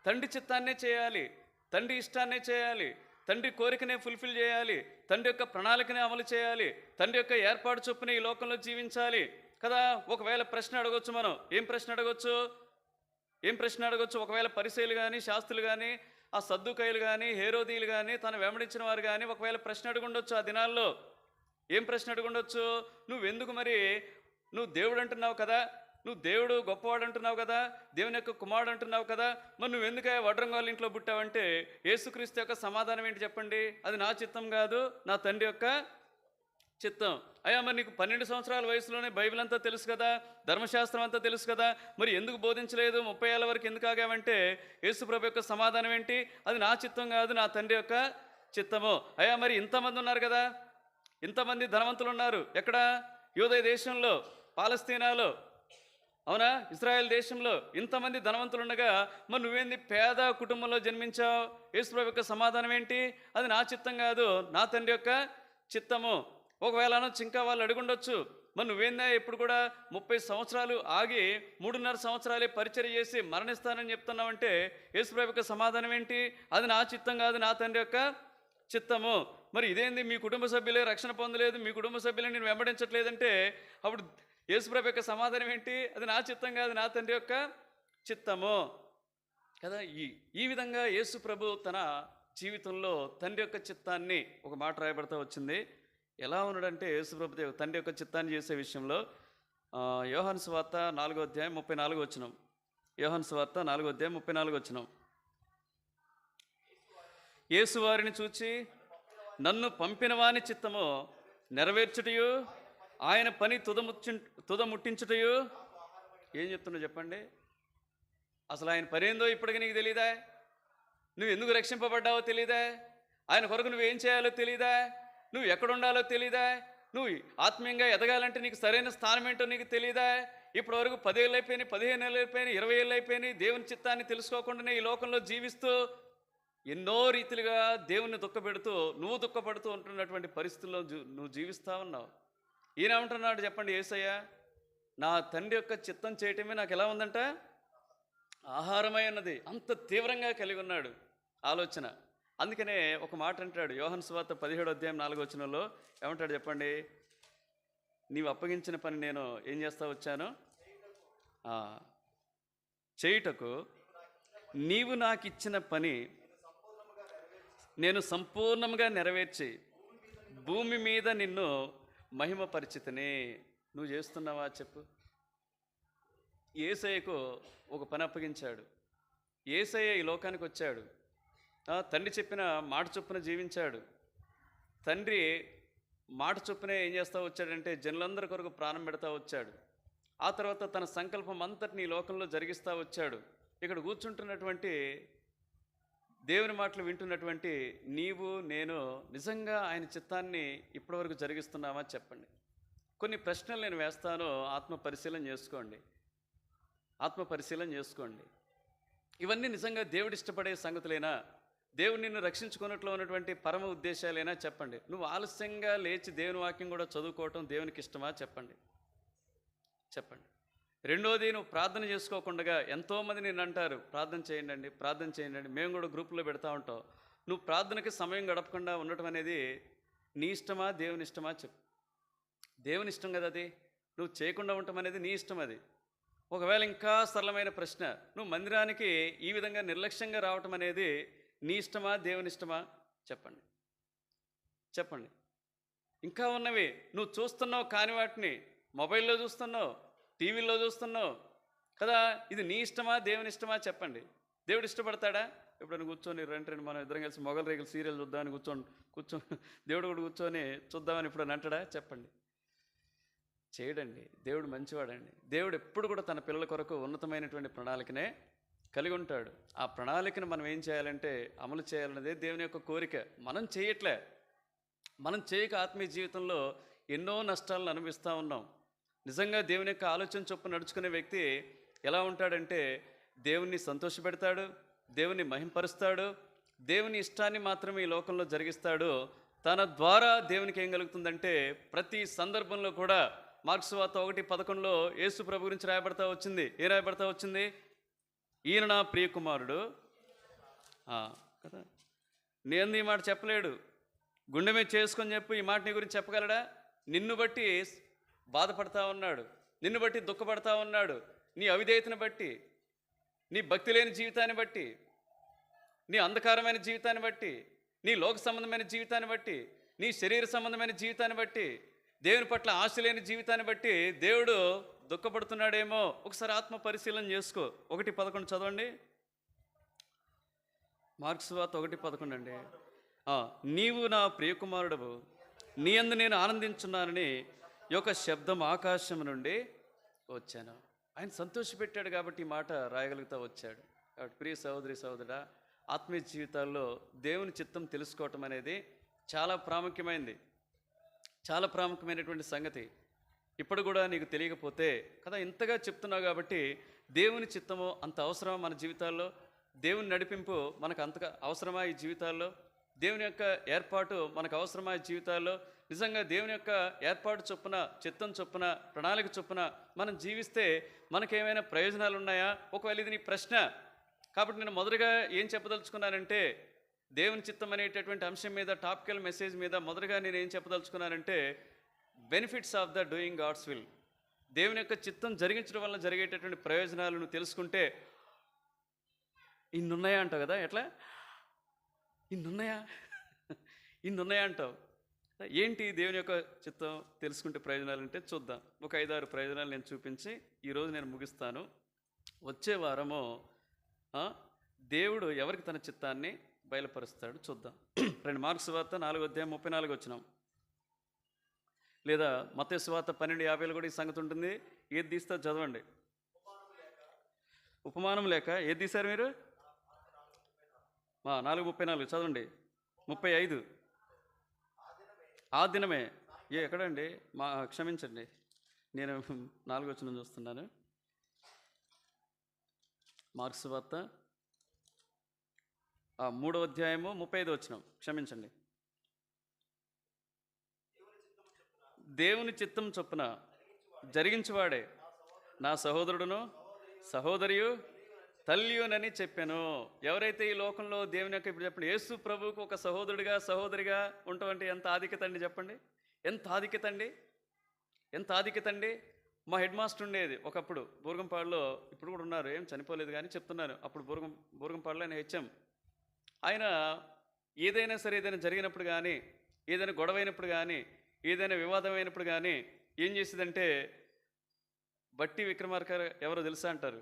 తండ్రి చిత్తాన్నే చేయాలి, తండ్రి ఇష్టాన్నే చేయాలి, తండ్రి కోరికనే ఫుల్ఫిల్ చేయాలి, తండ్రి యొక్క ప్రణాళికనే అమలు చేయాలి, తండ్రి యొక్క ఏర్పాటు చొప్పున ఈ లోకంలో జీవించాలి కదా. ఒకవేళ ప్రశ్న అడగొచ్చు, మనం ఏం ప్రశ్న అడగొచ్చు? ఒకవేళ పరిసయ్యులు కానీ, శాస్త్రులు కానీ, ఆ సద్దుకయ్యులు కానీ, హేరోదీయులు కానీ, తను వెంబడించిన వారు కానీ ఒకవేళ ప్రశ్న అడుగుండొచ్చు. ఆ దినాల్లో ఏం ప్రశ్న అడుగుండొచ్చు? నువ్వెందుకు మరి, నువ్వు దేవుడు అంటున్నావు కదా, నువ్వు దేవుడు గొప్పవాడు అంటున్నావు కదా, దేవుని యొక్క కుమారుడు అంటున్నావు కదా, మరి నువ్వెందుకు వడ్రంగాళ్ళ ఇంట్లో పుట్టావంటే యేసుక్రీస్తు యొక్క సమాధానం ఏంటి చెప్పండి? అది నా చిత్తం కాదు, నా తండ్రి యొక్క చిత్తం. అయ్యా మరి నీకు 12 సంవత్సరాల వయసులోనే బైబిల్ అంతా తెలుసు కదా, ధర్మశాస్త్రం అంతా తెలుసు కదా, మరి ఎందుకు బోధించలేదు, 30 ఏళ్ళ వరకు ఎందుకు ఆగావంటే యేసుప్రభు యొక్క సమాధానం ఏంటి? అది నా చిత్తం కాదు, నా తండ్రి యొక్క చిత్తము. అయ్యా మరి ఇంతమంది ఉన్నారు కదా, ఇంతమంది ధనవంతులు ఉన్నారు, ఎక్కడ? యూదయ దేశంలో, పాలస్తీనాలో, అవునా, ఇజ్రాయెల్ దేశంలో ఇంతమంది ధనవంతులు ఉండగా మరి నువ్వేంది పేద కుటుంబంలో జన్మించావు? యేసుప్రభు యొక్క సమాధానం ఏంటి? అది నా చిత్తం కాదు, నా తండ్రి యొక్క చిత్తము. ఒకవేళ అనొచ్చు, ఇంకా వాళ్ళు అడుగుండొచ్చు, మరి నువ్వేందా ఇప్పుడు కూడా 30 సంవత్సరాలు ఆగి 3.5 సంవత్సరాలే పరిచర్య చేసి మరణిస్తానని చెప్తున్నావంటే యేసుప్రభు యొక్క సమాధానం ఏంటి? అది నా చిత్తం కాదు, నా తండ్రి యొక్క చిత్తము. మరి ఇదేంది, మీ కుటుంబ సభ్యులే రక్షణ పొందలేదు, మీ కుటుంబ సభ్యులే నేను వెంబడించట్లేదంటే అప్పుడు యేసుప్రభు యొక్క సమాధానం ఏంటి? అది నా చిత్తం కాదు, నా తండ్రి యొక్క చిత్తము కదా. ఈ విధంగా యేసుప్రభు తన జీవితంలో తండ్రి యొక్క చిత్తాన్ని, ఒక మాట రాయబడతా వచ్చింది, ఎలా ఉన్నాడంటే యేసుప్రభు తండ్రి యొక్క చిత్తాన్ని చేసే విషయంలో యోహాను సువార్త 4వ అధ్యాయం 34వ వచనం. యోహాను సువార్త 4వ అధ్యాయం 34వ వచనం. యేసు వారిని చూచి నన్ను పంపిన వాని చిత్తము నెరవేర్చుటయు ఆయన పని తుదముట్టించుటయు. ఏం చెప్తున్నా చెప్పండి? అసలు ఆయన పని ఏందో ఇప్పటికీ నీకు తెలీదా? నువ్వు ఎందుకు రక్షింపబడ్డావో తెలీదా? ఆయన కొరకు నువ్వేం చేయాలో తెలీదా? నువ్వు ఎక్కడుండాలో తెలీదా? నువ్వు ఆత్మీయంగా ఎదగాలంటే నీకు సరైన స్థానం ఏంటో నీకు తెలీదా? ఇప్పటి వరకు 10 ఏళ్ళు అయిపోయినాయి, 15 ఏళ్ళు అయిపోయినాయి, 20 ఏళ్ళు అయిపోయినాయి, దేవుని చిత్తాన్ని తెలుసుకోకుండానే ఈ లోకంలో జీవిస్తూ ఎన్నో రీతిలుగా దేవుణ్ణి దుఃఖపెడుతూ, నువ్వు దుఃఖపడుతూ ఉంటున్నటువంటి పరిస్థితుల్లో నువ్వు జీవిస్తూ ఉన్నావు. ఈయన ఏమంటున్నాడు చెప్పండి? యేసయ్య నా తండ్రి యొక్క చిత్తం చేయటమే నాకు ఎలా ఉందంట? ఆహారమై ఉన్నది. అంత తీవ్రంగా కలిగి ఉన్నాడు ఆలోచన. అందుకనే ఒక మాట అంటాడు యోహాను సువార్త 17వ అధ్యాయం 4వ వచనంలో. ఏమంటాడు చెప్పండి? నీవు అప్పగించిన పని నేను ఏం చేస్తా వచ్చాను? చేయుటకు నీవు నాకు ఇచ్చిన పని నేను సంపూర్ణంగా నెరవేర్చి భూమి మీద నిన్ను మహిమపరిచితిని. నువ్వు చేస్తున్నావా చెప్పు? యేసయ్యకు ఒక పని అప్పగించాడు. యేసయ్య ఈ లోకానికి వచ్చాడు, తండ్రి చెప్పిన మాట చొప్పున జీవించాడు. తండ్రి మాట చొప్పునే ఏం చేస్తూ వచ్చాడంటే జనులందరి కొరకు ప్రాణం పెడతా వచ్చాడు. ఆ తర్వాత తన సంకల్పం అంతటిని ఈ లోకంలో జరిగిస్తూ వచ్చాడు. ఇక్కడ కూర్చుంటున్నటువంటి దేవుని మాటలు వింటున్నటువంటి నీవు నేను నిజంగా ఆయన చిత్తాన్ని ఇప్పటివరకు జరిగిస్తున్నామా చెప్పండి? కొన్ని ప్రశ్నలు నేను వేస్తాను, ఆత్మ పరిశీలన చేసుకోండి. ఇవన్నీ నిజంగా దేవుడు ఇష్టపడే సంగతులేనా? దేవుడు నిన్ను రక్షించుకున్నట్లు ఉన్నటువంటి పరమ ఉద్దేశాలేనా చెప్పండి? నువ్వు ఆలస్యంగా లేచి దేవుని వాక్యం కూడా చదువుకోవటం దేవునికి ఇష్టమా చెప్పండి? రెండోది, నువ్వు ప్రార్థన చేసుకోకుండా ఎంతోమంది నేను అంటారు ప్రార్థన చేయండి, మేము కూడా గ్రూపులో పెడతా ఉంటాం. నువ్వు ప్రార్థనకి సమయం గడపకుండా ఉండటం అనేది నీ ఇష్టమా దేవుని ఇష్టమా చెప్పు? దేవుని ఇష్టం కదా అది. నువ్వు చేయకుండా ఉండటం అనేది నీ ఇష్టం. అది ఒకవేళ ఇంకా సరళమైన ప్రశ్న, నువ్వు మందిరానికి ఈ విధంగా నిర్లక్ష్యంగా రావటం అనేది నీ ఇష్టమా దేవుని ఇష్టమా చెప్పండి? ఇంకా ఉన్నవి నువ్వు చూస్తున్నావు కాని వాటిని మొబైల్లో చూస్తున్నావు, టీవీల్లో చూస్తున్నావు కదా, ఇది నీ ఇష్టమా దేవుని ఇష్టమా చెప్పండి? దేవుడు ఇష్టపడతాడా? ఎప్పుడైనా కూర్చొని రండి మనం ఇద్దరం కలిసి మొగల్ రేగులు సీరియల్ చూద్దామని కూర్చొని దేవుడు కూడా కూర్చొని చూద్దామని ఎప్పుడైనా అంటాడా చెప్పండి? చేయడండి. దేవుడు మంచివాడండి. దేవుడు ఎప్పుడు కూడా తన పిల్లల కొరకు ఉన్నతమైనటువంటి ప్రణాళికనే కలిగి ఉంటాడు. ఆ ప్రణాళికను మనం ఏం చేయాలంటే అమలు చేయాలన్నదే దేవుని యొక్క కోరిక. మనం చేయక ఆత్మీయ జీవితంలో ఎన్నో నష్టాలను అనుభవిస్తూ ఉన్నాం. నిజంగా దేవుని యొక్క ఆలోచన చొప్పున నడుచుకునే వ్యక్తి ఎలా ఉంటాడంటే దేవుణ్ణి సంతోషపెడతాడు, దేవుని మహింపరుస్తాడు, దేవుని ఇష్టాన్ని మాత్రమే ఈ లోకంలో జరిగిస్తాడు. తన ద్వారా దేవునికి ఏం కలుగుతుందంటే ప్రతి సందర్భంలో కూడా మార్క్స్ వార్త 1:11 యేసు ప్రభు గురించి రాయబడతా వచ్చింది. ఏం రాయబడతా వచ్చింది? ఈయన నా ప్రియ కుమారుడు కదా. నేను ఈ మాట చెప్పలేడు, గుండె మీద చేసుకొని చెప్పు, ఈ మాట నీ గురించి చెప్పగలడా? నిన్ను బట్టి బాధపడతా ఉన్నాడు, నిన్ను బట్టి దుఃఖపడతా ఉన్నాడు. నీ అవిధేయతను బట్టి, నీ భక్తి లేని జీవితాన్ని బట్టి, నీ అంధకారమైన జీవితాన్ని బట్టి, నీ లోక సంబంధమైన జీవితాన్ని బట్టి, నీ శరీర సంబంధమైన జీవితాన్ని బట్టి, దేవుని పట్ల ఆశ లేని జీవితాన్ని బట్టి దేవుడు దుఃఖపడుతున్నాడేమో. ఒకసారి ఆత్మ పరిశీలన చేసుకో. 1:11 చదవండి. మార్క్స్ వార్త 1:11 అండి. నీవు నా ప్రియకుమారుడవు, నీ యందు నేను ఆనందించున్నానని యొక్క శబ్దం ఆకాశం నుండి వచ్చాను. ఆయన సంతోషపెట్టాడు కాబట్టి ఈ మాట రాయగలుగుతా వచ్చాడు. కాబట్టి ప్రియ సహోదరి సహోదరుడా, ఆత్మీయ జీవితాల్లో దేవుని చిత్తం తెలుసుకోవటం అనేది చాలా ప్రాముఖ్యమైనది, చాలా ప్రాముఖ్యమైనటువంటి సంగతి. ఇప్పుడు కూడా నీకు తెలియకపోతే కదా ఇంతగా చెప్తున్నావు కాబట్టి దేవుని చిత్తము అంత అవసరమా మన జీవితాల్లో? దేవుని నడిపింపు మనకు అంతగా అవసరమా ఈ జీవితాల్లో? దేవుని యొక్క ఏర్పాటు మనకు అవసరమా ఈ జీవితాల్లో? నిజంగా దేవుని యొక్క ఏర్పాటు చొప్పున, చిత్తం చొప్పున, ప్రణాళిక చొప్పున మనం జీవిస్తే మనకేమైనా ప్రయోజనాలు ఉన్నాయా? ఒకవేళ ఇది నీ ప్రశ్న కాబట్టి నేను మొదటగా ఏం చెప్పదలుచుకున్నానంటే దేవుని చిత్తం అనేటటువంటి అంశం మీద, టాపికల్ మెసేజ్ మీద మొదటగా నేను ఏం చెప్పదలుచుకున్నానంటే benefits of the doing God's will. దేవుని యొక్క చిత్తం జరిగించడం వల్ల జరిగేటటువంటి ప్రయోజనాలను తెలుసుకుంటే ఇన్నున్నాయా అంటావు కదా. ఎట్లా ఇన్నున్నాయా అంటావు. ఏంటి దేవుని యొక్క చిత్తం తెలుసుకుంటే ప్రయోజనాలు అంటే చూద్దాం. ఒక 5-6 ప్రయోజనాలు నేను చూపించి ఈరోజు నేను ముగిస్తాను. వచ్చే వారము దేవుడు ఎవరికి తన చిత్తాన్ని బయలుపరుస్తాడు చూద్దాం. మార్క్స్ వార్త 4:34 లేదా మత్తయి సువార్త 12:50 కూడా ఈ సంగతి ఉంటుంది. ఏది తీస్తా చదవండి. ఉపమానం లేక ఏది తీశారు మీరు? 4:34 చదవండి. 35 ఆ దినమే ఎక్కడండి? క్షమించండి, నేను 4వ వచనం చూస్తున్నాను. మార్క్స్ వార్త 3వ అధ్యాయము 35వ వచనం. క్షమించండి. దేవుని చిత్తం చొప్పున జరిగించువాడే నా సహోదరుడును సహోదరియు తల్లియునని చెప్పాను. ఎవరైతే ఈ లోకంలో దేవుని యొక్క, ఇప్పుడు చెప్పండి, యేసు ప్రభువుకు ఒక సహోదరుడిగా సహోదరిగా ఉండటం ఎంత ఆధిక్యత అండి చెప్పండి. ఎంత ఆధిక్యత అండి, ఎంత ఆధిక్యత అండి. మా హెడ్ మాస్టర్ ఉండేది ఒకప్పుడు బూరగంపాడులో, ఇప్పుడు కూడా ఉన్నారు, ఏం చనిపోలేదు కానీ చెప్తున్నాను. అప్పుడు బూరగంపాడులో ఆయన హెచ్ఎం. ఆయన ఏదైనా సరే, ఏదైనా జరిగినప్పుడు కానీ, ఏదైనా గొడవ అయినప్పుడు కానీ, ఏదైనా వివాదమైనప్పుడు కానీ ఏం చేసేదంటే, బట్టి విక్రమార్క ఎవరో తెలుసా అంటారు.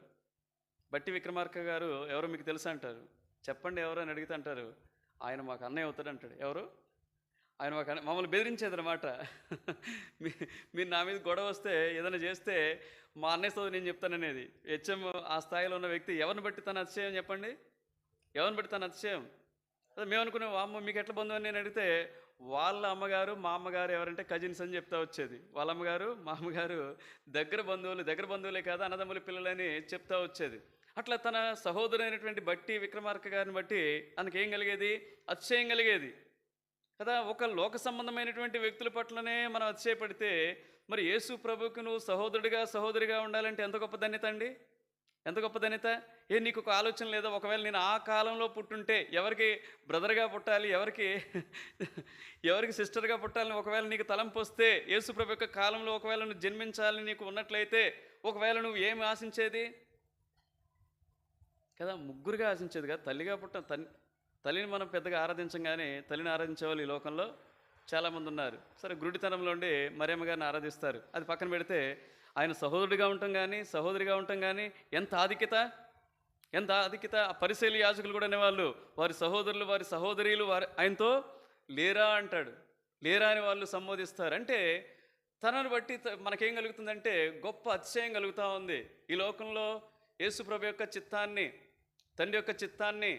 బట్టి విక్రమార్క గారు ఎవరో మీకు తెలుసా అంటారు. చెప్పండి ఎవరు అని అడిగితే అంటారు, ఆయన మాకు అన్నయ్య అవుతాడు అంటాడు. ఎవరు? ఆయన మాకు మమ్మల్ని బెదిరించేదన్నమాట. మీరు నా మీద గొడవ వస్తే, ఏదైనా చేస్తే మా అన్నయ్య సోదరు నేను చెప్తాననేది. హెచ్ఎం ఆ స్థాయిలో ఉన్న వ్యక్తి ఎవరిని బట్టి తన అతిశయం చెప్పండి? ఎవరిని బట్టి తన అతిశయం? అదే మేము అనుకునే, అమ్మ మీకు ఎట్లా బంధువు అని నేను అడిగితే, వాళ్ళ అమ్మగారు మా అమ్మగారు ఎవరంటే కజిన్స్ అని చెప్తా వచ్చేది. వాళ్ళ అమ్మగారు మా అమ్మగారు దగ్గర బంధువులే కాదు, అన్నదమ్ముల పిల్లలని చెప్తా వచ్చేది. అట్లా తన సహోదరైనటువంటి బట్టి విక్రమార్క గారిని బట్టి తనకేం కలిగేది? అతిశయం కలిగేది కదా. ఒక లోక సంబంధమైనటువంటి వ్యక్తుల పట్లనే మనం అతిశయపడితే, మరి యేసు ప్రభువుకు నువ్వు సహోదరుడిగా సహోదరిగా ఉండాలంటే ఎంత గొప్ప ధన్యత అండి, ఎంత గొప్ప ధన్యత. నీకు ఒక ఆలోచన లేదా? ఒకవేళ నేను ఆ కాలంలో పుట్టుంటే ఎవరికి బ్రదర్గా పుట్టాలి, ఎవరికి సిస్టర్గా పుట్టాలని ఒకవేళ నీకు తలంపు వస్తే, యేసు ప్రభు యొక్క కాలంలో ఒకవేళ నువ్వు జన్మించాలని నీకు ఉన్నట్లయితే, ఒకవేళ నువ్వు ఏమి ఆశించేది కదా? ముగ్గురుగా ఆశించేది కదా. తల్లిగా తల్లిని మనం పెద్దగా ఆరాధించం, కానీ తల్లిని ఆరాధించే వాళ్ళు ఈ లోకంలో చాలామంది ఉన్నారు. సరే, గురుడితనంలో ఉండి మరియమ్మ గారిని ఆరాధిస్తారు. అది పక్కన పెడితే, ఆయన సహోదరుడిగా ఉండటం కానీ సహోదరిగా ఉండటం కానీ ఎంత ఆధిక్యత. ఆ పరిశీలి యాజకులు కూడా అనేవాళ్ళు, వారి సహోదరులు వారి సహోదరీలు ఆయనతో లేరా అంటాడు. లేరా అని వాళ్ళు సంబోధిస్తారు. అంటే తనను బట్టి మనకేం కలుగుతుందంటే గొప్ప అతిశయం కలుగుతూ ఉంది. ఈ లోకంలో యేసు ప్రభు యొక్క చిత్తాన్ని, తండ్రి యొక్క చిత్తాన్ని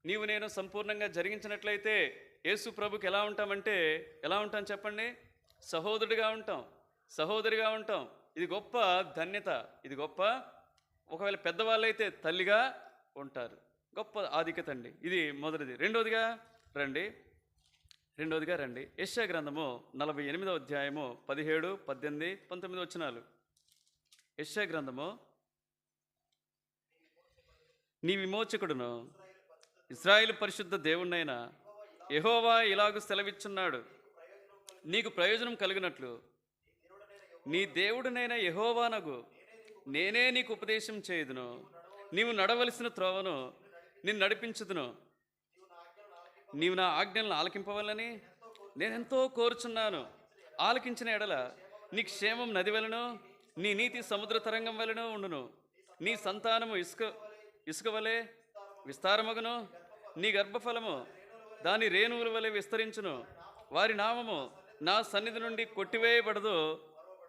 నీవు నేను సంపూర్ణంగా జరిగించినట్లయితే యేసు ప్రభుకి ఎలా ఉంటాం చెప్పండి? సహోదరుడిగా ఉంటాం, సహోదరిగా ఉంటాం. ఇది గొప్ప ధన్యత, ఇది గొప్ప. ఒకవేళ పెద్దవాళ్ళైతే తల్లిగా ఉంటారు. గొప్ప ఆధిక్యత అండి. ఇది మొదటిది. రెండోదిగా రండి. యెషయా గ్రంథము 48వ అధ్యాయము 17, 18, 19 వచనాలు. యెషయా గ్రంథము. నీ విమోచకుడును ఇశ్రాయేలు పరిశుద్ధ దేవుణ్ణైన యెహోవా ఇలాగు సెలవిచ్చున్నాడు, నీకు ప్రయోజనం కలిగినట్లు నీ దేవుడునైన యెహోవానగు నేనే నీకు ఉపదేశం చేయుదును, నీవు నడవలసిన త్రోవను నిన్ను నడిపించుదును, నీవు నా ఆజ్ఞలను ఆలకింపవలని నేనెంతో కోరుచున్నాను. ఆలకించిన ఎడల నీ క్షేమం నది వలెను, నీ నీతి సముద్ర తరంగం వలెను ఉండును. నీ సంతానము ఇసుక వలె విస్తారమగును, నీ గర్భఫలము దాని రేణువుల వలె విస్తరించును. వారి నామము నా సన్నిధి నుండి కొట్టివేయబడదు,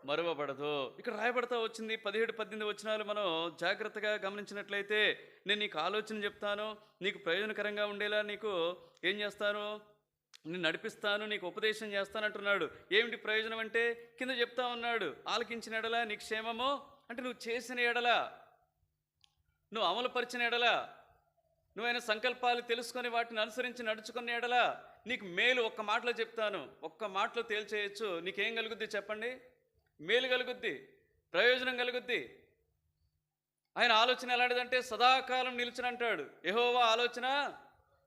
మరువబడదు. ఇక్కడ రాయబడతా వచ్చింది 17, 18 వచనాలు. మనం జాగ్రత్తగా గమనించినట్లయితే నేను నీకు ఆలోచన చెప్తాను, నీకు ప్రయోజనకరంగా ఉండేలా నీకు ఏం చేస్తాను, నేను నడిపిస్తాను, నీకు ఉపదేశం చేస్తానంటున్నాడు. ఏమిటి ప్రయోజనం అంటే కింద చెప్తా ఉన్నాడు. ఆలకించిన ఎడల నీ క్షేమము అంటే నువ్వు చేసిన ఎడల, నువ్వు అమలుపరిచిన ఎడల, నువ్వైన సంకల్పాలు తెలుసుకొని వాటిని అనుసరించి నడుచుకున్న ఎడల నీకు మేలు. ఒక్క మాటలో చెప్తాను, ఒక్క మాటలో తేల్చేయచ్చు. నీకేం కలుగుద్ది చెప్పండి? మేలు కలుగుద్ది, ప్రయోజనం కలుగుద్ది. ఆయన ఆలోచన ఎలాంటిదంటే సదాకాలం నిలుచుని అంటాడు. యెహోవా ఆలోచన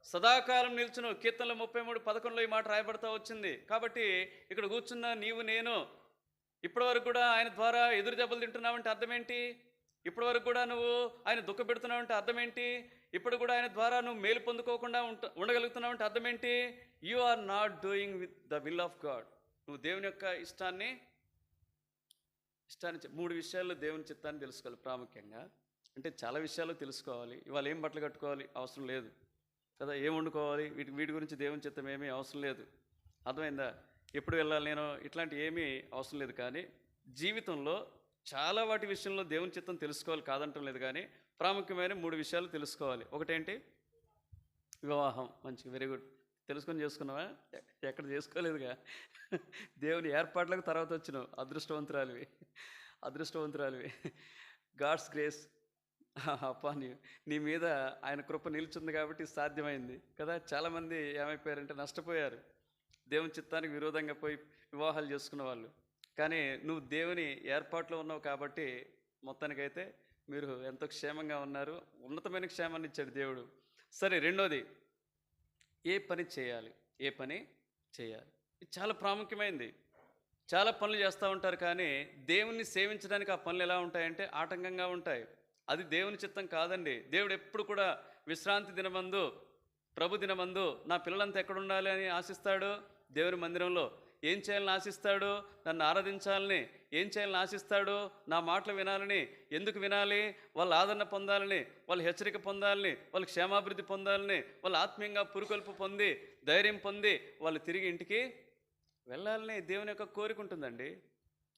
సదాకాలం నిలుచును. కీర్తనలు 33:11 ఈ మాట రాయబడతా వచ్చింది. కాబట్టి ఇక్కడ కూర్చున్న నీవు నేను ఇప్పటివరకు కూడా ఆయన ద్వారా ఎదురు దెబ్బలు తింటున్నావంటే అర్థం ఏంటి? ఇప్పటివరకు కూడా నువ్వు ఆయన దుఃఖ పెడుతున్నావంటే అర్థం ఏంటి? ఇప్పుడు కూడా ఆయన ద్వారా నువ్వు మేలు పొందుకోకుండా ఉండగలుగుతున్నావంటే అర్థం ఏంటి? You are not doing with the will of God. నువ్వు దేవుని యొక్క ఇష్టాన్ని 3 విషయాల్లో దేవుని చిత్తాన్ని తెలుసుకోవాలి ప్రాముఖ్యంగా. అంటే చాలా విషయాలు తెలుసుకోవాలి. ఇవాళ ఏం బట్టలు కట్టుకోవాలి అవసరం లేదు కదా, ఏం వండుకోవాలి వీటి గురించి దేవుని చిత్తం ఏమీ అవసరం లేదు. అర్థమైందా? ఎప్పుడు వెళ్ళాలి నేను ఇట్లాంటి ఏమీ అవసరం లేదు. కానీ జీవితంలో చాలా వాటి విషయంలో దేవుని చిత్తం తెలుసుకోవాలి, కాదంటం లేదు. కానీ ప్రాముఖ్యమైన 3 విషయాలు తెలుసుకోవాలి. ఒకటేంటి? వివాహం. మంచిగా, వెరీ గుడ్. తెలుసుకొని చేసుకున్నావా? ఎక్కడ చేసుకోలేదుగా. దేవుని ఏర్పాట్లకు తర్వాత వచ్చినావు. అదృష్టవంతురాలివి. God's grace upon you. నీ మీద ఆయన కృప నిలుచుంది కాబట్టి సాధ్యమైంది కదా. చాలామంది ఏమైపోయారంటే నష్టపోయారు, దేవుని చిత్తానికి విరోధంగా పోయి వివాహాలు చేసుకున్న వాళ్ళు. కానీ నువ్వు దేవుని ఏర్పాట్లో ఉన్నావు కాబట్టి మొత్తానికైతే మీరు ఎంతో క్షేమంగా ఉన్నారు. ఉన్నతమైన క్షేమాన్ని ఇచ్చాడు దేవుడు. సరే, రెండోది, ఏ పని చేయాలి? ఇది చాలా ప్రాముఖ్యమైనది. చాలా పనులు చేస్తూ ఉంటారు, కానీ దేవుణ్ణి సేవించడానికి ఆ పనులు ఎలా ఉంటాయంటే ఆటంకంగా ఉంటాయి. అది దేవుని చిత్తం కాదండి. దేవుడు ఎప్పుడు కూడా విశ్రాంతి దినమందు, ప్రభు దినమందు నా పిల్లలంతా ఎక్కడ ఉండాలి అని ఆశిస్తాడు. దేవుని మందిరంలో ఏం చేయాలని ఆశిస్తాడు? నన్ను ఆరాధించాలని. ఏం చేయాలని ఆశిస్తాడు? నా మాటలు వినాలని. ఎందుకు వినాలి? వాళ్ళు ఆదరణ పొందాలని, వాళ్ళు హెచ్చరిక పొందాలని, వాళ్ళు క్షేమాభివృద్ధి పొందాలని, వాళ్ళు ఆత్మీయంగా పురుకొల్పు పొంది ధైర్యం పొంది వాళ్ళు తిరిగి ఇంటికి వెళ్ళాలని దేవుని యొక్క కోరిక ఉంటుందండి.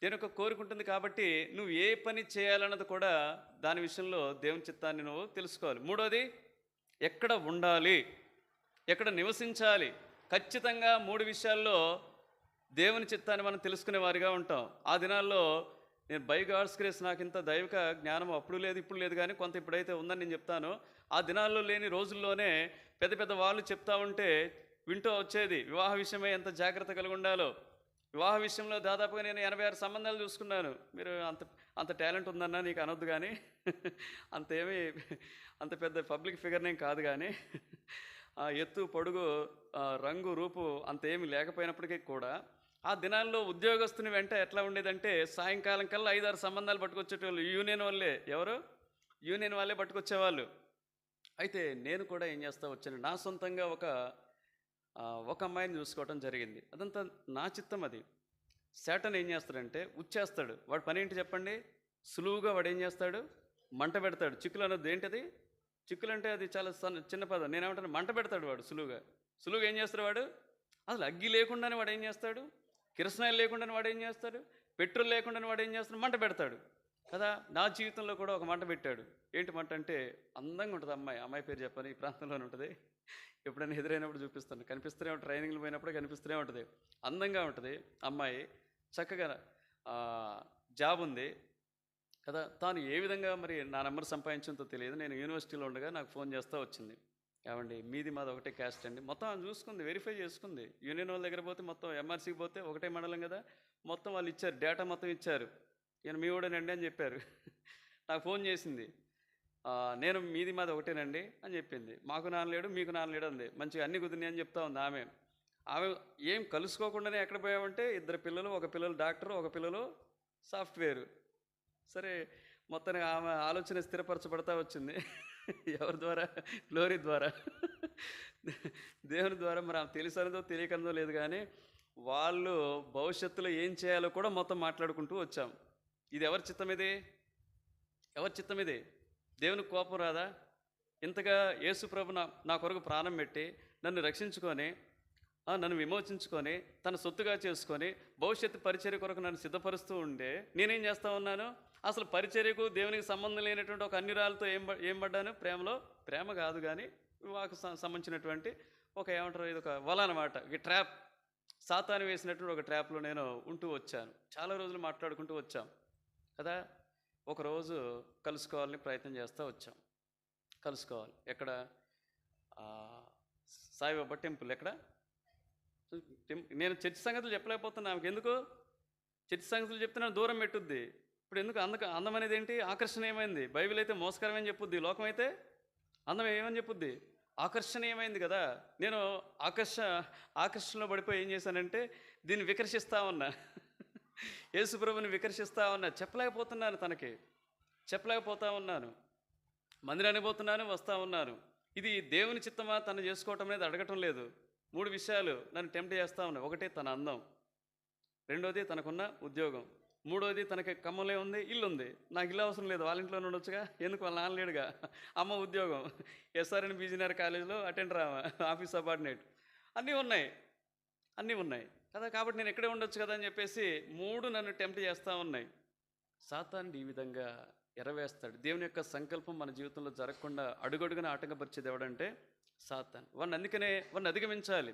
దేవుని యొక్క కోరిక ఉంటుంది. కాబట్టి నువ్వు ఏ పని చేయాలన్నది కూడా దాని విషయంలో దేవుని చిత్తాన్ని నువ్వు తెలుసుకోవాలి. మూడోది, ఎక్కడ ఉండాలి, ఎక్కడ నివసించాలి. ఖచ్చితంగా 3 విషయాల్లో దేవుని చిత్తాన్ని మనం తెలుసుకునే వారిగా ఉంటాం. ఆ దినాల్లో నేను బై గాడ్స్ గ్రేస్ నాకు ఇంత దైవిక జ్ఞానం అప్పుడు లేదు, ఇప్పుడు లేదు, కానీ కొంత ఇప్పుడైతే ఉందని నేను చెప్తాను. ఆ దినాల్లో లేని రోజుల్లోనే పెద్ద పెద్ద వాళ్ళు చెప్తా ఉంటే వింటూ వచ్చేది. వివాహ విషయమై ఎంత జాగ్రత్త కలిగి ఉండాలో. వివాహ విషయంలో దాదాపుగా నేను 86 సంబంధాలు చూసుకున్నాను. మీరు అంత టాలెంట్ ఉందన్నా నీకు అనొద్దు, కానీ అంత పెద్ద పబ్లిక్ ఫిగర్ నేను కాదు. కానీ ఎత్తు, పొడుగు, రంగు, రూపు అంతేమి లేకపోయినప్పటికీ కూడా ఆ దినాల్లో ఉద్యోగస్తుని వెంట ఎట్లా ఉండేదంటే సాయంకాలం కల్లా 5-6 సంబంధాలు పట్టుకొచ్చేటోళ్ళు. యూనియన్ వాళ్ళే పట్టుకొచ్చేవాళ్ళు. అయితే నేను కూడా ఏం చేస్తా వచ్చాను, నా సొంతంగా ఒక అమ్మాయిని చూసుకోవటం జరిగింది. అదంతా నా చిత్తం. అది శాటన్ ఏం చేస్తాడంటే ఉచ్చేస్తాడు. వాడు పని ఏంటి చెప్పండి? సులువుగా వాడు ఏం చేస్తాడు? మంట పెడతాడు. చిక్కులు అన్నది ఏంటది? చిక్కులు అంటే అది చాలా చిన్న పదం. నేనేమంటాను, మంట పెడతాడు వాడు. సులువుగా ఏం చేస్తాడు వాడు? అసలు అగ్గి లేకుండానే వాడు ఏం చేస్తాడు? కిరసనాయిలు లేకుండానే వాడు ఏం చేస్తాడు? పెట్రోల్ లేకుండానే వాడు ఏం చేస్తాడు? మంట పెడతాడు. కదా. నా జీవితంలో కూడా ఒక మంట పెట్టాడు. ఏంటి మంట అంటే, అందంగా ఉంటుంది అమ్మాయి. అమ్మాయి పేరు చెప్పను, ఈ ప్రాంతంలోనే ఉంటుంది. ఎప్పుడైనా ఎదురైనప్పుడు చూపిస్తాను. కనిపిస్తూనే ఉంటుంది, ట్రైనింగ్లు పోయినప్పుడు కనిపిస్తూనే ఉంటుంది. అందంగా ఉంటుంది అమ్మాయి, చక్కగా జాబ్ ఉంది కదా. తాను ఏ విధంగా మరి నా నెంబర్ సంపాదించిందో తెలియదు. నేను యూనివర్సిటీలో ఉండగా నాకు ఫోన్ చేస్తూ వచ్చింది. ఏమండి మీది మాది ఒకటే క్యాస్ట్ అండి. మొత్తం ఆమె చూసుకుంది, వెరిఫై చేసుకుంది. యూనియన్ వాళ్ళ దగ్గర పోతే మొత్తం ఎంఆర్సీకి పోతే ఒకటే మండలం కదా, మొత్తం వాళ్ళు ఇచ్చారు, డేటా మొత్తం ఇచ్చారు. ఈయన మీ వాడేనండి అని చెప్పారు. నాకు ఫోన్ చేసింది. నేను మీది మాది ఒకటేనండి అని చెప్పింది. మాకు నాన్నలేడు, మీకు నాన్నలేడు అంది. మంచిగా అన్ని కుదిరినాయి అని చెప్తా ఉంది ఆమె. ఆమె ఏం కలుసుకోకుండానే ఎక్కడ పోయామంటే, 2 పిల్లలు, ఒక పిల్లలు డాక్టర్, ఒక పిల్లలు సాఫ్ట్వేరు. సరే, మొత్తానికి ఆమె ఆలోచన స్థిరపరచబడతా వచ్చింది. ఎవరి ద్వారా? గ్లోరీ ద్వారా, దేవుని ద్వారా. మరి ఆమె తెలుసనిదో తెలియకనదో లేదు కానీ, వాళ్ళు భవిష్యత్తులో ఏం చేయాలో కూడా మొత్తం మాట్లాడుకుంటూ వచ్చాం. ఇది ఎవరి చిత్తం ఇది? ఎవరి చిత్తం ఇది? దేవునికి కోపం రాదా? ఇంతగా యేసు ప్రభు నా కొరకు ప్రాణం పెట్టి నన్ను రక్షించుకొని, నన్ను విమోచించుకొని, తన సొత్తుగా చేసుకొని, భవిష్యత్తు పరిచర్య కొరకు నన్ను సిద్ధపరుస్తూ ఉండే నేనేం చేస్తూ ఉన్నాను? అసలు పరిచర్యకు దేవునికి సంబంధం లేనటువంటి ఒక అన్యురాలతో ఏం పడ్డాను? ప్రేమలో. ప్రేమ కాదు కానీ వివాహకు సంబంధించినటువంటి ఒక ఏమంటారు, ఇది ఒక వల అనమాట, ఈ ట్రాప్. సాతాను వేసినటువంటి ఒక ట్రాప్లో నేను ఉంటూ వచ్చాను. చాలా రోజులు మాట్లాడుకుంటూ వచ్చాం కదా. ఒకరోజు కలుసుకోవాలని ప్రయత్నం చేస్తూ వచ్చాం. కలుసుకోవాలి ఎక్కడ? సాయిబాబా టెంపుల్. ఎక్కడ? నేను చర్చి సంగతులు చెప్పలేకపోతున్నా. ఆమెకు ఎందుకు చర్చి సంగతులు చెప్తే నన్ను దూరం పెట్టుద్ది. ఇప్పుడు ఎందుకు అందం అనేది ఏంటి? ఆకర్షణీయమైంది. బైబిల్ అయితే మోసకరమని చెప్పుద్ది, లోకం అయితే అందం ఏమని చెప్పుద్ది? ఆకర్షణీయమైంది కదా. నేను ఆకర్షణలో పడిపోయి ఏం చేశానంటే, దీన్ని వికర్షిస్తా ఉన్నా. యేసుప్రభుని వికర్షిస్తా ఉన్నా. చెప్పలేకపోతున్నాను, తనకి చెప్పలేకపోతా ఉన్నాను. మందిరానికి పోతున్నాను, వస్తూ ఉన్నాను. ఇది దేవుని చిత్తమా తను చేసుకోవటం అనేది అడగటం లేదు. 3 విషయాలు నన్ను టెంప్ట్ చేస్తూ ఉన్నాయి. ఒకటి తన అందం, రెండోది తనకున్న ఉద్యోగం, మూడోది తనకి ఖమ్మంలో ఉంది, ఇల్లు ఉంది. నాకు ఇల్లు అవసరం లేదు, వాళ్ళ ఇంట్లోనే ఉండొచ్చుగా. ఎందుకు? వాళ్ళ నాన్న లేడుగా. అమ్మ ఉద్యోగం, ఎస్ఆర్ఎన్ బీజీఆర్ కాలేజీలో అటెండర్, ఆఫీస్ సబార్డినేట్, అన్నీ ఉన్నాయి కదా. కాబట్టి నేను ఇక్కడే ఉండొచ్చు కదా అని చెప్పేసి 3 నన్ను టెంప్ట్ చేస్తూ ఉన్నాయి. సాతానుడు ఈ విధంగా ఎరవేస్తాడు. దేవుని యొక్క సంకల్పం మన జీవితంలో జరగకుండా అడుగడుగున ఆటంకపరిచేది ఎవడంటే సాతాను. వాడిని అధిగమించాలి.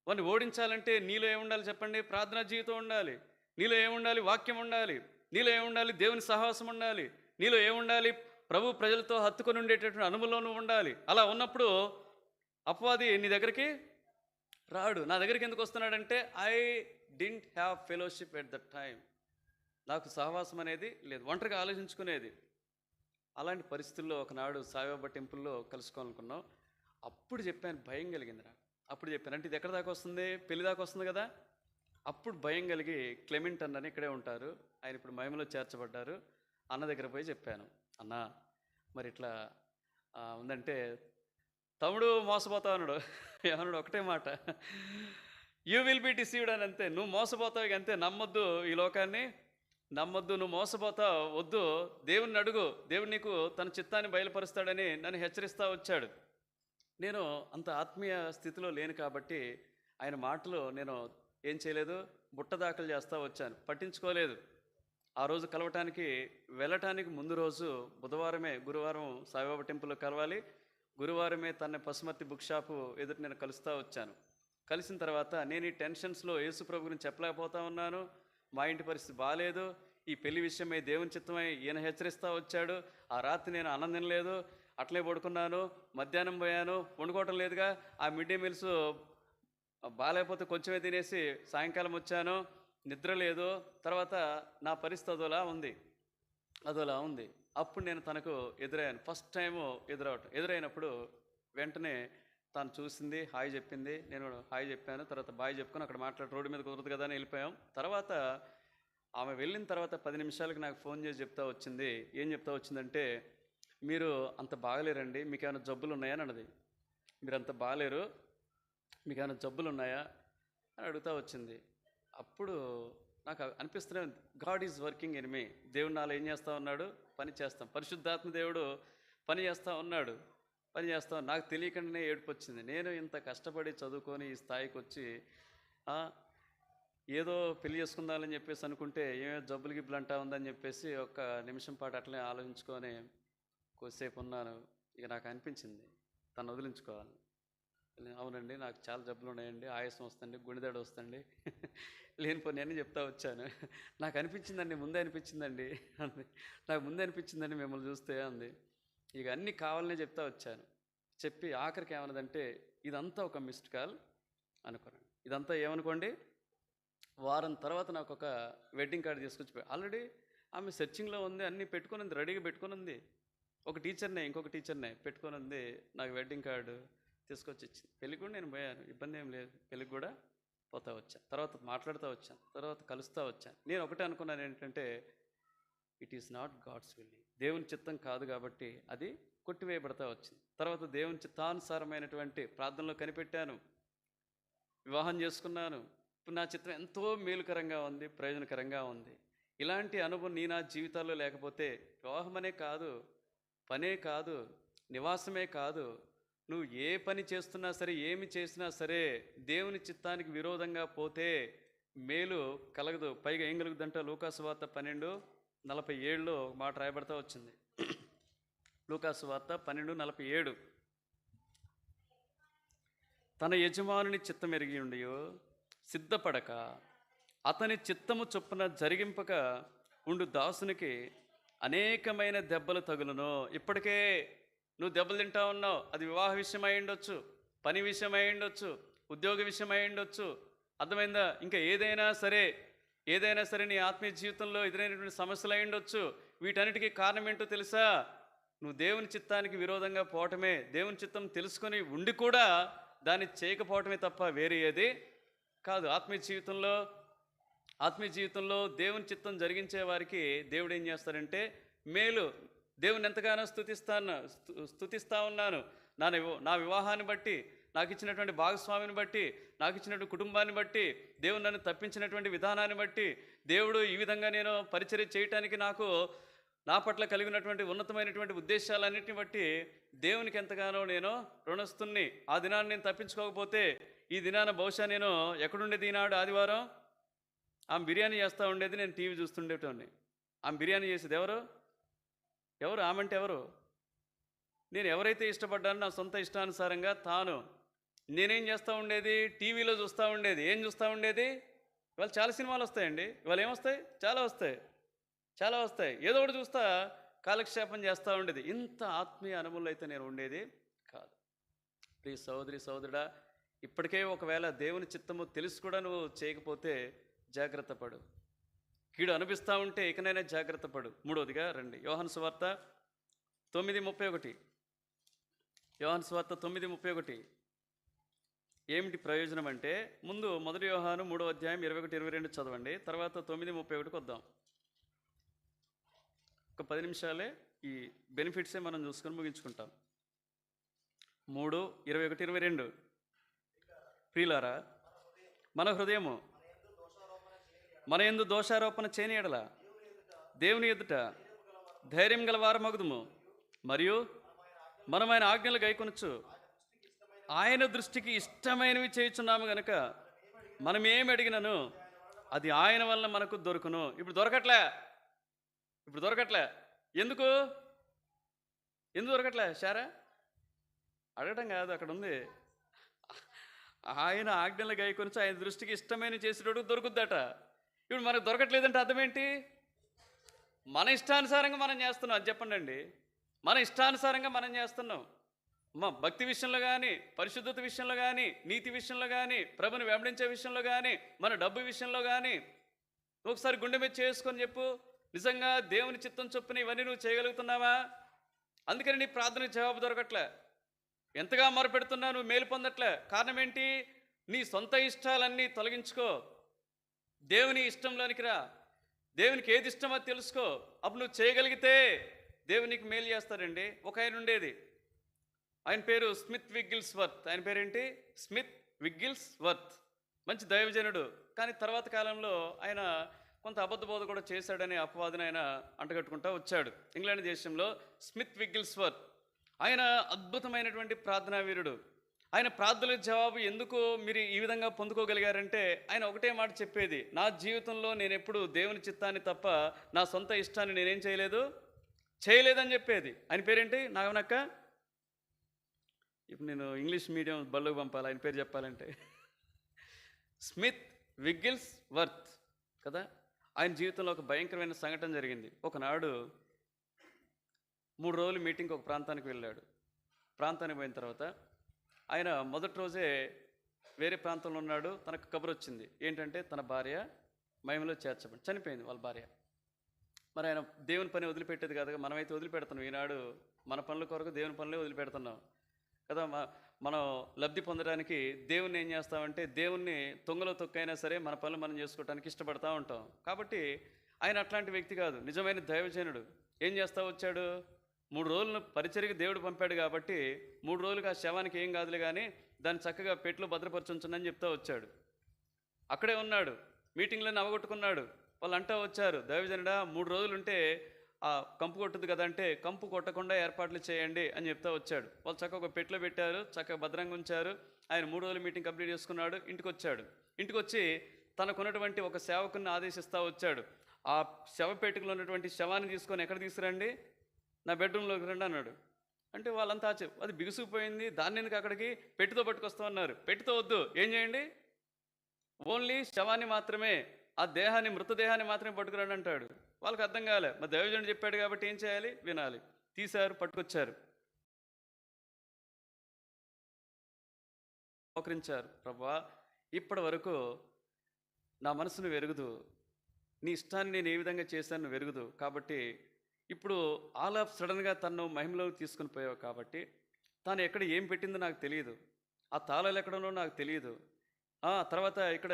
వాడిని ఓడించాలంటే నీలో ఏముండాలి చెప్పండి? ప్రార్థనా జీవితం ఉండాలి. నీలో ఏముండాలి? వాక్యం ఉండాలి. నీలో ఏముండాలి? దేవుని సహవాసం ఉండాలి. నీలో ఏముండాలి? ప్రభు ప్రజలతో హత్తుకొని ఉండేటటువంటి అనుభవంలో ఉండాలి. అలా ఉన్నప్పుడు అపవాది నీ దగ్గరికి రాడు. నా దగ్గరికి ఎందుకు వస్తున్నాడంటే, I didn't have fellowship at the time. నాకు సహవాసం అనేది లేదు, ఒంటరిగా ఆలోచించుకునేది. అలాంటి పరిస్థితుల్లో ఒకనాడు సాయిబాబా టెంపుల్లో కలుసుకోవాలనుకున్నాం. అప్పుడు చెప్పాను, భయం కలిగింది నాకు. అప్పుడు చెప్పాను, అంటే ఇది ఎక్కడ దాకా వస్తుంది? పెళ్లి దాకా వస్తుంది కదా. అప్పుడు భయం కలిగి, క్లెమెంట్ అన్నని ఇక్కడే ఉంటారు, ఆయన ఇప్పుడు మహిమలో చేర్చబడ్డారు, అన్న దగ్గర పోయి చెప్పాను. అన్న మరి ఇట్లా ఉందంటే, తమ్ముడు మోసపోతా అన్నాడు. ఏమన్నాడు? ఒకటే మాట, యూ విల్ బి డిసీవ్డ్ అని. అంతే, నువ్వు మోసపోతావు, అంతే. నమ్మొద్దు ఈ లోకాన్ని, నమ్మొద్దు, నువ్వు మోసపోతావు, వద్దు, దేవుణ్ణి అడుగు, దేవుడు నీకు తన చిత్తాన్ని బయలుపరుస్తాడని నన్ను హెచ్చరిస్తూ వచ్చాడు. నేను అంత ఆత్మీయ స్థితిలో లేను కాబట్టి ఆయన మాటలు నేను ఏం చేయలేదు, బుట్ట దాఖలు చేస్తూ వచ్చాను, పట్టించుకోలేదు. ఆ రోజు కలవటానికి వెళ్ళటానికి ముందు రోజు గురువారం సాయిబాబా టెంపుల్లో కలవాలి. గురువారమే తన పసుమర్తి బుక్ షాపు ఎదుటి నేను కలుస్తూ వచ్చాను. కలిసిన తర్వాత నేను ఈ టెన్షన్స్లో యేసుప్రభు గురించి చెప్పలేకపోతా ఉన్నాను. మా ఇంటి పరిస్థితి బాగాలేదు. ఈ పెళ్లి విషయమై దేవుని చిత్తమై ఈయన హెచ్చరిస్తూ వచ్చాడు. ఆ రాత్రి నేను అన్నం తినలేదు, అట్లే పడుకున్నాను. మధ్యాహ్నం పోయాను, వండుకోవటం లేదుగా. ఆ మిడ్ డే మీల్స్ బాగాలేకపోతే కొంచెమే తినేసి సాయంకాలం వచ్చాను, నిద్ర లేదు. తర్వాత నా పరిస్థితి అదోలా ఉంది. అప్పుడు నేను తనకు ఎదురయ్యాను. ఫస్ట్ టైము ఎదురైనప్పుడు వెంటనే తను చూసింది, హాయ్ చెప్పింది, నేను హాయ్ చెప్పాను. తర్వాత బాయ్ చెప్పుకొని అక్కడ రోడ్డు మీద కుదరదు కదా అని వెళ్ళిపోయాం. తర్వాత ఆమె వెళ్ళిన తర్వాత 10 నిమిషాలకి నాకు ఫోన్ చేసి ఏం చెప్తా వచ్చిందంటే, మీరు అంత బాగలేరండి, మీకు ఏమైనా జబ్బులు ఉన్నాయా అని అన్నది. మీరు అంత బాగలేరు, మీకు ఏమైనా జబ్బులు ఉన్నాయా అని అడుగుతూ వచ్చింది. అప్పుడు నాకు అనిపిస్తూనే ఉంది, God is working in me. దేవుడు నాలో ఏం చేస్తూ ఉన్నాడు? పని చేస్తాం. పరిశుద్ధాత్మ దేవుడు పని చేస్తూ ఉన్నాడు. నాకు తెలియకుండానే ఏడుపు వచ్చింది. నేను ఇంత కష్టపడి చదువుకొని ఈ స్థాయికి వచ్చి ఏదో పెళ్లి చేసుకుందామని చెప్పేసి అనుకుంటే ఏమో జబ్బులు గిబ్బులు అంటా ఉందని చెప్పేసి ఒక నిమిషం పాటు అట్లనే ఆలోచించుకొని కొద్దిసేపు ఉన్నాను. ఇక నాకు అనిపించింది తను వదిలించుకోవాలి. అవునండి, నాకు చాలా జబ్బులు ఉన్నాయండి, ఆయాసం వస్తుంది, గుండెదడ వస్తుంది, లేనిపోని అని చెప్తా వచ్చాను. నాకు అనిపించిందండి, ముందే అనిపించిందండి అంది. నాకు ముందే అనిపించిందండి మిమ్మల్ని చూస్తే అంది. ఇక అన్నీ కావాలనే చెప్తా వచ్చాను. చెప్పి ఆఖరికి ఏమన్నదంటే, ఇదంతా ఒక మిస్డ్ కాల్ అనుకోండి. ఇదంతా ఏమనుకోండి, వారం తర్వాత నాకు ఒక వెడ్డింగ్ కార్డు తీసుకొచ్చి ఆల్రెడీ ఆమె సెర్చింగ్లో ఉంది, అన్నీ పెట్టుకుని ఉంది, రెడీగా పెట్టుకుని ఉంది. ఒక టీచర్నే, ఇంకొక టీచర్నే పెట్టుకొని ఉంది. నాకు వెడ్డింగ్ కార్డు తీసుకొచ్చి ఇచ్చింది. పెళ్ళికి కూడా నేను పోయాను, ఇబ్బంది ఏం లేదు. పెళ్ళికి కూడా పోతా వచ్చాను, తర్వాత మాట్లాడుతూ వచ్చాను, తర్వాత కలుస్తూ వచ్చాను. నేను ఒకటే అనుకున్నాను ఏంటంటే, it is not God's willing, దేవుని చిత్తం కాదు కాబట్టి అది కొట్టివేయబడతా వచ్చింది. తర్వాత దేవుని చిత్తానుసారమైనటువంటి ప్రార్థనలో కనిపెట్టాను, వివాహం చేసుకున్నాను. ఇప్పుడు నా చిత్రం ఎంతో మేలుకరంగా ఉంది, ప్రయోజనకరంగా ఉంది. ఇలాంటి అనుభవం నా జీవితాల్లో లేకపోతే వివాహం అనే కాదు, పనే కాదు, నివాసమే కాదు, నువ్వు ఏ పని చేస్తున్నా సరే, ఏమి చేసినా సరే దేవుని చిత్తానికి విరోధంగా పోతే మేలు కలగదు. పైగా ఏం కలుగుదంట, లూకాసు వార్త 12:47లో ఒక మాట రాయబడతా వచ్చింది. లూకాసు వార్త 12:47, తన యజమానుని చిత్తం ఎరిగి ఉండియో సిద్ధపడక అతని చిత్తము చొప్పున జరిగింపక ఉండు దాసునికి అనేకమైన దెబ్బలు తగులును. ఇప్పటికే నువ్వు దెబ్బలు తింటా ఉన్నావు. అది వివాహ విషయం అయి ఉండొచ్చు, పని విషయం అయి ఉండొచ్చు, ఉద్యోగ విషయం అయి ఉండొచ్చు. అర్థమైందా? ఇంకా ఏదైనా సరే నీ ఆత్మీయ జీవితంలో ఎదురైనటువంటి సమస్యలు అయి ఉండొచ్చు. వీటన్నిటికీ కారణం ఏంటో తెలుసా? నువ్వు దేవుని చిత్తానికి విరోధంగా పోవటమే. దేవుని చిత్తం తెలుసుకొని ఉండి కూడా దాన్ని చేయకపోవటమే తప్ప వేరే ఏది కాదు. ఆత్మీయ జీవితంలో దేవుని చిత్తం జరిగించే వారికి దేవుడు ఏం చేస్తారంటే మేలు. దేవుని ఎంతగానో స్తుతిస్తా ఉన్నాను. నా వివాహాన్ని బట్టి, నాకు ఇచ్చినటువంటి భాగస్వామిని బట్టి, నాకు ఇచ్చినటువంటి కుటుంబాన్ని బట్టి, దేవుడు నన్ను తప్పించినటువంటి విధానాన్ని బట్టి, దేవుడు ఈ విధంగా నేను పరిచర్య చేయటానికి నాకు నా పట్ల కలిగినటువంటి ఉన్నతమైనటువంటి ఉద్దేశాలన్నింటిని బట్టి దేవునికి ఎంతగానో నేను రుణస్తుని. ఆ దినాన్ని నేను తప్పించుకోకపోతే ఈ దినాన బహుశా నేను ఎక్కడుండేది? ఈనాడు ఆదివారం ఆమె బిర్యానీ చేస్తూ ఉండేది, నేను టీవీ చూస్తుండేటోని. ఆమె బిర్యానీ చేసేది ఎవరు? ఆమె అంటే ఎవరు? నేను ఎవరైతే ఇష్టపడ్డానో నా సొంత ఇష్టానుసారంగా నేనేం చేస్తూ ఉండేది? టీవీలో చూస్తూ ఉండేది. ఏం చూస్తూ ఉండేది? ఇవాళ చాలా సినిమాలు వస్తాయండి. ఇవాళ ఏమొస్తాయి? చాలా వస్తాయి. ఏదో ఒకటి చూస్తా కాలక్షేపం చేస్తూ ఉండేది. ఇంత ఆత్మీయ అనుభవంలో అయితే నేను ఉండేది కాదు. ప్రియ సహోదరి సహోదరుడా, ఇప్పటికే ఒకవేళ దేవుని చిత్తము తెలుసు కూడా నువ్వు చేయకపోతే జాగ్రత్త పడు. కీడు అనిపిస్తూ ఉంటే ఇకనైనా జాగ్రత్త పడు. మూడవదిగా రండి, యోహాను సువార్త 9:31. యోహాను సువార్త 9:31 ఏమిటి ప్రయోజనం అంటే, ముందు 1 యోహాను 3:21-22 చదవండి, తర్వాత 9:31కి వద్దాం. ఒక 10 నిమిషాలే ఈ బెనిఫిట్సే మనం చూసుకొని ముగించుకుంటాం. 3:21-22. ప్రియులారా, మన హృదయము మన యందు దోషారోపణ చేయని యెడల దేవుని ఎదుట ధైర్యం గల వారమగుదుము, మరియు మనమైన ఆజ్ఞలు గైకొనొచ్చు ఆయన దృష్టికి ఇష్టమైనవి చేయుచున్నాము గనుక మనం ఏమి అడిగినను అది ఆయన వల్ల మనకు దొరుకును. ఇప్పుడు దొరకట్లే. ఎందుకు దొరకట్లే? శారా అడగటం కాదు, అక్కడ ఉంది. ఆయన ఆజ్ఞలు గైకొనొచ్చు ఆయన దృష్టికి ఇష్టమైన చేసేటోడు దొరుకుద్దట. ఇప్పుడు మనకు దొరకట్లేదంటే అర్థం ఏంటి? మన ఇష్టానుసారంగా మనం చేస్తున్నాం. అది చెప్పండి అండి. మన ఇష్టానుసారంగా మనం చేస్తున్నాం. భక్తి విషయంలో కానీ, పరిశుద్ధత విషయంలో కానీ, నీతి విషయంలో కానీ, ప్రభుని వెంబడించే విషయంలో కానీ, మన డబ్బు విషయంలో కానీ ఒకసారి గుండె మీద చేసుకొని చెప్పు, నిజంగా దేవుని చిత్తం చొప్పున ఇవన్నీ నువ్వు చేయగలుగుతున్నావా? అందుకని నీ ప్రార్థనకు జవాబు దొరకట్లే. ఎంతగా మొరపెడుతున్నా నువ్వు మేలు పొందట్లే. కారణం ఏంటి? నీ సొంత ఇష్టాలన్నీ తొలగించుకో, దేవుని ఇష్టంలోనికి రా. దేవునికి ఏది ఇష్టమో తెలుసుకో. అప్పుడు నువ్వు చేయగలిగితే దేవునికి మేలు చేస్తాడండి. ఒక ఆయన ఉండేది, ఆయన పేరు స్మిత్ విగ్గిల్స్వర్త్. ఆయన పేరేంటి? స్మిత్ విగ్గిల్స్వర్త్. మంచి దైవజనుడు. కానీ తర్వాత కాలంలో ఆయన కొంత అబద్ధ బోధ కూడా చేశాడనే అపవాదన ఆయన అంటగట్టుకుంటూ వచ్చాడు. ఇంగ్లాండ్ దేశంలో స్మిత్ విగ్గిల్స్వర్త్ ఆయన అద్భుతమైనటువంటి ప్రార్థనా వీరుడు. ఆయన ప్రార్థనలకు జవాబు ఎందుకు మీరు ఈ విధంగా పొందుకోగలిగారంటే ఆయన ఒకటే మాట చెప్పేది, నా జీవితంలో నేను ఎప్పుడు దేవుని చిత్తాన్ని తప్ప నా సొంత ఇష్టాన్ని నేనేం చేయలేదని చెప్పేది. ఆయన పేరేంటి నాగనక్క? ఇప్పుడు నేను ఇంగ్లీష్ మీడియం బళ్ళకు పంపాలి ఆయన పేరు చెప్పాలంటే స్మిత్ విగ్గిల్స్ వర్త్ కదా. ఆయన జీవితంలో ఒక భయంకరమైన సంఘటన జరిగింది. ఒకనాడు 3 రోజులు మీటింగ్కి ఒక ప్రాంతానికి వెళ్ళాడు. ప్రాంతానికి పోయిన తర్వాత ఆయన మొదటి రోజే వేరే ప్రాంతంలో ఉన్నాడు. తనకు కబురు వచ్చింది ఏంటంటే తన భార్య మహిమలో చనిపోయింది వాళ్ళ భార్య. మరి ఆయన దేవుని పని వదిలిపెట్టేది కదా, మనమైతే వదిలిపెడుతున్నాం. ఈనాడు మన పనుల కొరకు దేవుని పనులే వదిలిపెడుతున్నాం కదా. మనం లబ్ధి పొందడానికి దేవుణ్ణి ఏం చేస్తామంటే దేవుణ్ణి తొంగలో తొక్కైనా సరే మన పనులు మనం చేసుకోవడానికి ఇష్టపడతా ఉంటాం. కాబట్టి ఆయన అట్లాంటి వ్యక్తి కాదు, నిజమైన దైవజనుడు. ఏం చేస్తా వచ్చాడు, 3 రోజులను పరిచర్యకి దేవుడు పంపాడు కాబట్టి 3 రోజులుగా ఆ శవానికి ఏం కాదులే కానీ దాన్ని చక్కగా పెట్టులో భద్రపరచుంచండి చెప్తా వచ్చాడు. అక్కడే ఉన్నాడు, మీటింగ్లో నవ్వగొట్టుకున్నాడు. వాళ్ళు అంటా వచ్చారు, దైవజనుడా 3 రోజులు ఉంటే ఆ కంపు కొట్టుద్ది కదా అంటే కంపు కొట్టకుండా ఏర్పాట్లు చేయండి అని చెప్తా వచ్చాడు. వాళ్ళు చక్కగా ఒక పెట్టులో పెట్టారు, చక్కగా భద్రంగా ఉంచారు. ఆయన 3 రోజులు మీటింగ్ కంప్లీట్ చేసుకున్నాడు. ఇంటికి వచ్చాడు. ఇంటికి వచ్చి తనకున్నటువంటి ఒక సేవకుని ఆదేశిస్తూ వచ్చాడు. ఆ శవపేటికలో ఉన్నటువంటి శవాన్ని తీసుకొని ఎక్కడ తీసుకురండి, నా బెడ్రూమ్లోకి రండి అన్నాడు. అంటే వాళ్ళంతా అది బిగుసుకుపోయింది, దాన్ని ఎందుకు అక్కడికి పెట్టితో పట్టుకొస్తామన్నారు. పెట్టితో వద్దు, ఏం చేయండి, ఓన్లీ శవాన్ని మాత్రమే, ఆ దేహాన్ని మృతదేహాన్ని మాత్రమే పట్టుకురండి అంటాడు. వాళ్ళకి అర్థం కాలే. మరి దైవజనుడు చెప్పాడు కాబట్టి ఏం చేయాలి, వినాలి. తీశారు, పట్టుకొచ్చారు, మోకరించారు. ప్రభువా ఇప్పటి వరకు నా మనసును వెరుగుదు, నీ ఇష్టాన్ని నేను ఏ విధంగా చేశాను వెరుగుదు, కాబట్టి ఇప్పుడు ఆల్ ఆఫ్ సడన్గా తను మహిమలోకి తీసుకుని పోయావు కాబట్టి తాను ఎక్కడ ఏం పెట్టిందో నాకు తెలియదు, ఆ తాళాలు ఎక్కడనో నాకు తెలియదు, తర్వాత ఇక్కడ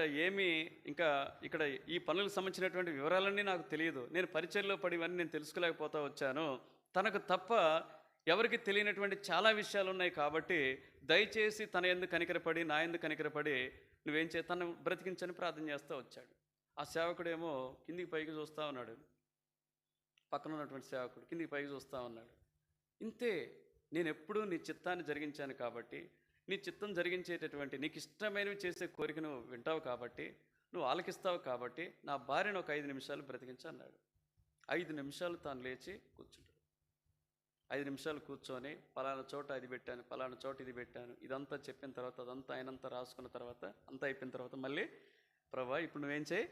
ఇక్కడ ఈ పనులకు సంబంధించినటువంటి వివరాలన్నీ నాకు తెలియదు, నేను పరిచయంలో పడి ఇవన్నీ నేను తెలుసుకోలేకపోతా వచ్చాను, తనకు తప్ప ఎవరికి తెలియనటువంటి చాలా విషయాలు ఉన్నాయి కాబట్టి దయచేసి తన ఎందుకు కనికరపడి నా ఎందుకు కనికరపడి నువ్వేం తను బ్రతికించని ప్రార్థన చేస్తూ వచ్చాడు. ఆ సేవకుడేమో కిందికి పైకి చూస్తూ ఉన్నాడు. పక్కన ఉన్నటువంటి సేవకుడు కిందికి పైకి చూస్తూ ఉన్నాడు. ఇంతే, నేను ఎప్పుడూ నీ చిత్తాన్ని జరిగించాను కాబట్టి, నీ చిత్తం జరిగించేటటువంటి నీకు ఇష్టమైనవి చేసే కోరిక నువ్వు వింటావు కాబట్టి, నువ్వు ఆలకిస్తావు కాబట్టి నా భార్యను ఒక 5 నిమిషాలు బ్రతికించన్నాడు. 5 నిమిషాలు తాను లేచి కూర్చుంటాడు. 5 నిమిషాలు కూర్చొని పలానా చోట అది పెట్టాను, పలానా చోట ఇది పెట్టాను, ఇదంతా చెప్పిన తర్వాత అదంతా ఆయనంతా రాసుకున్న తర్వాత అంతా అయిపోయిన తర్వాత మళ్ళీ ప్రభా ఇప్పుడు నువ్వేం చేయి,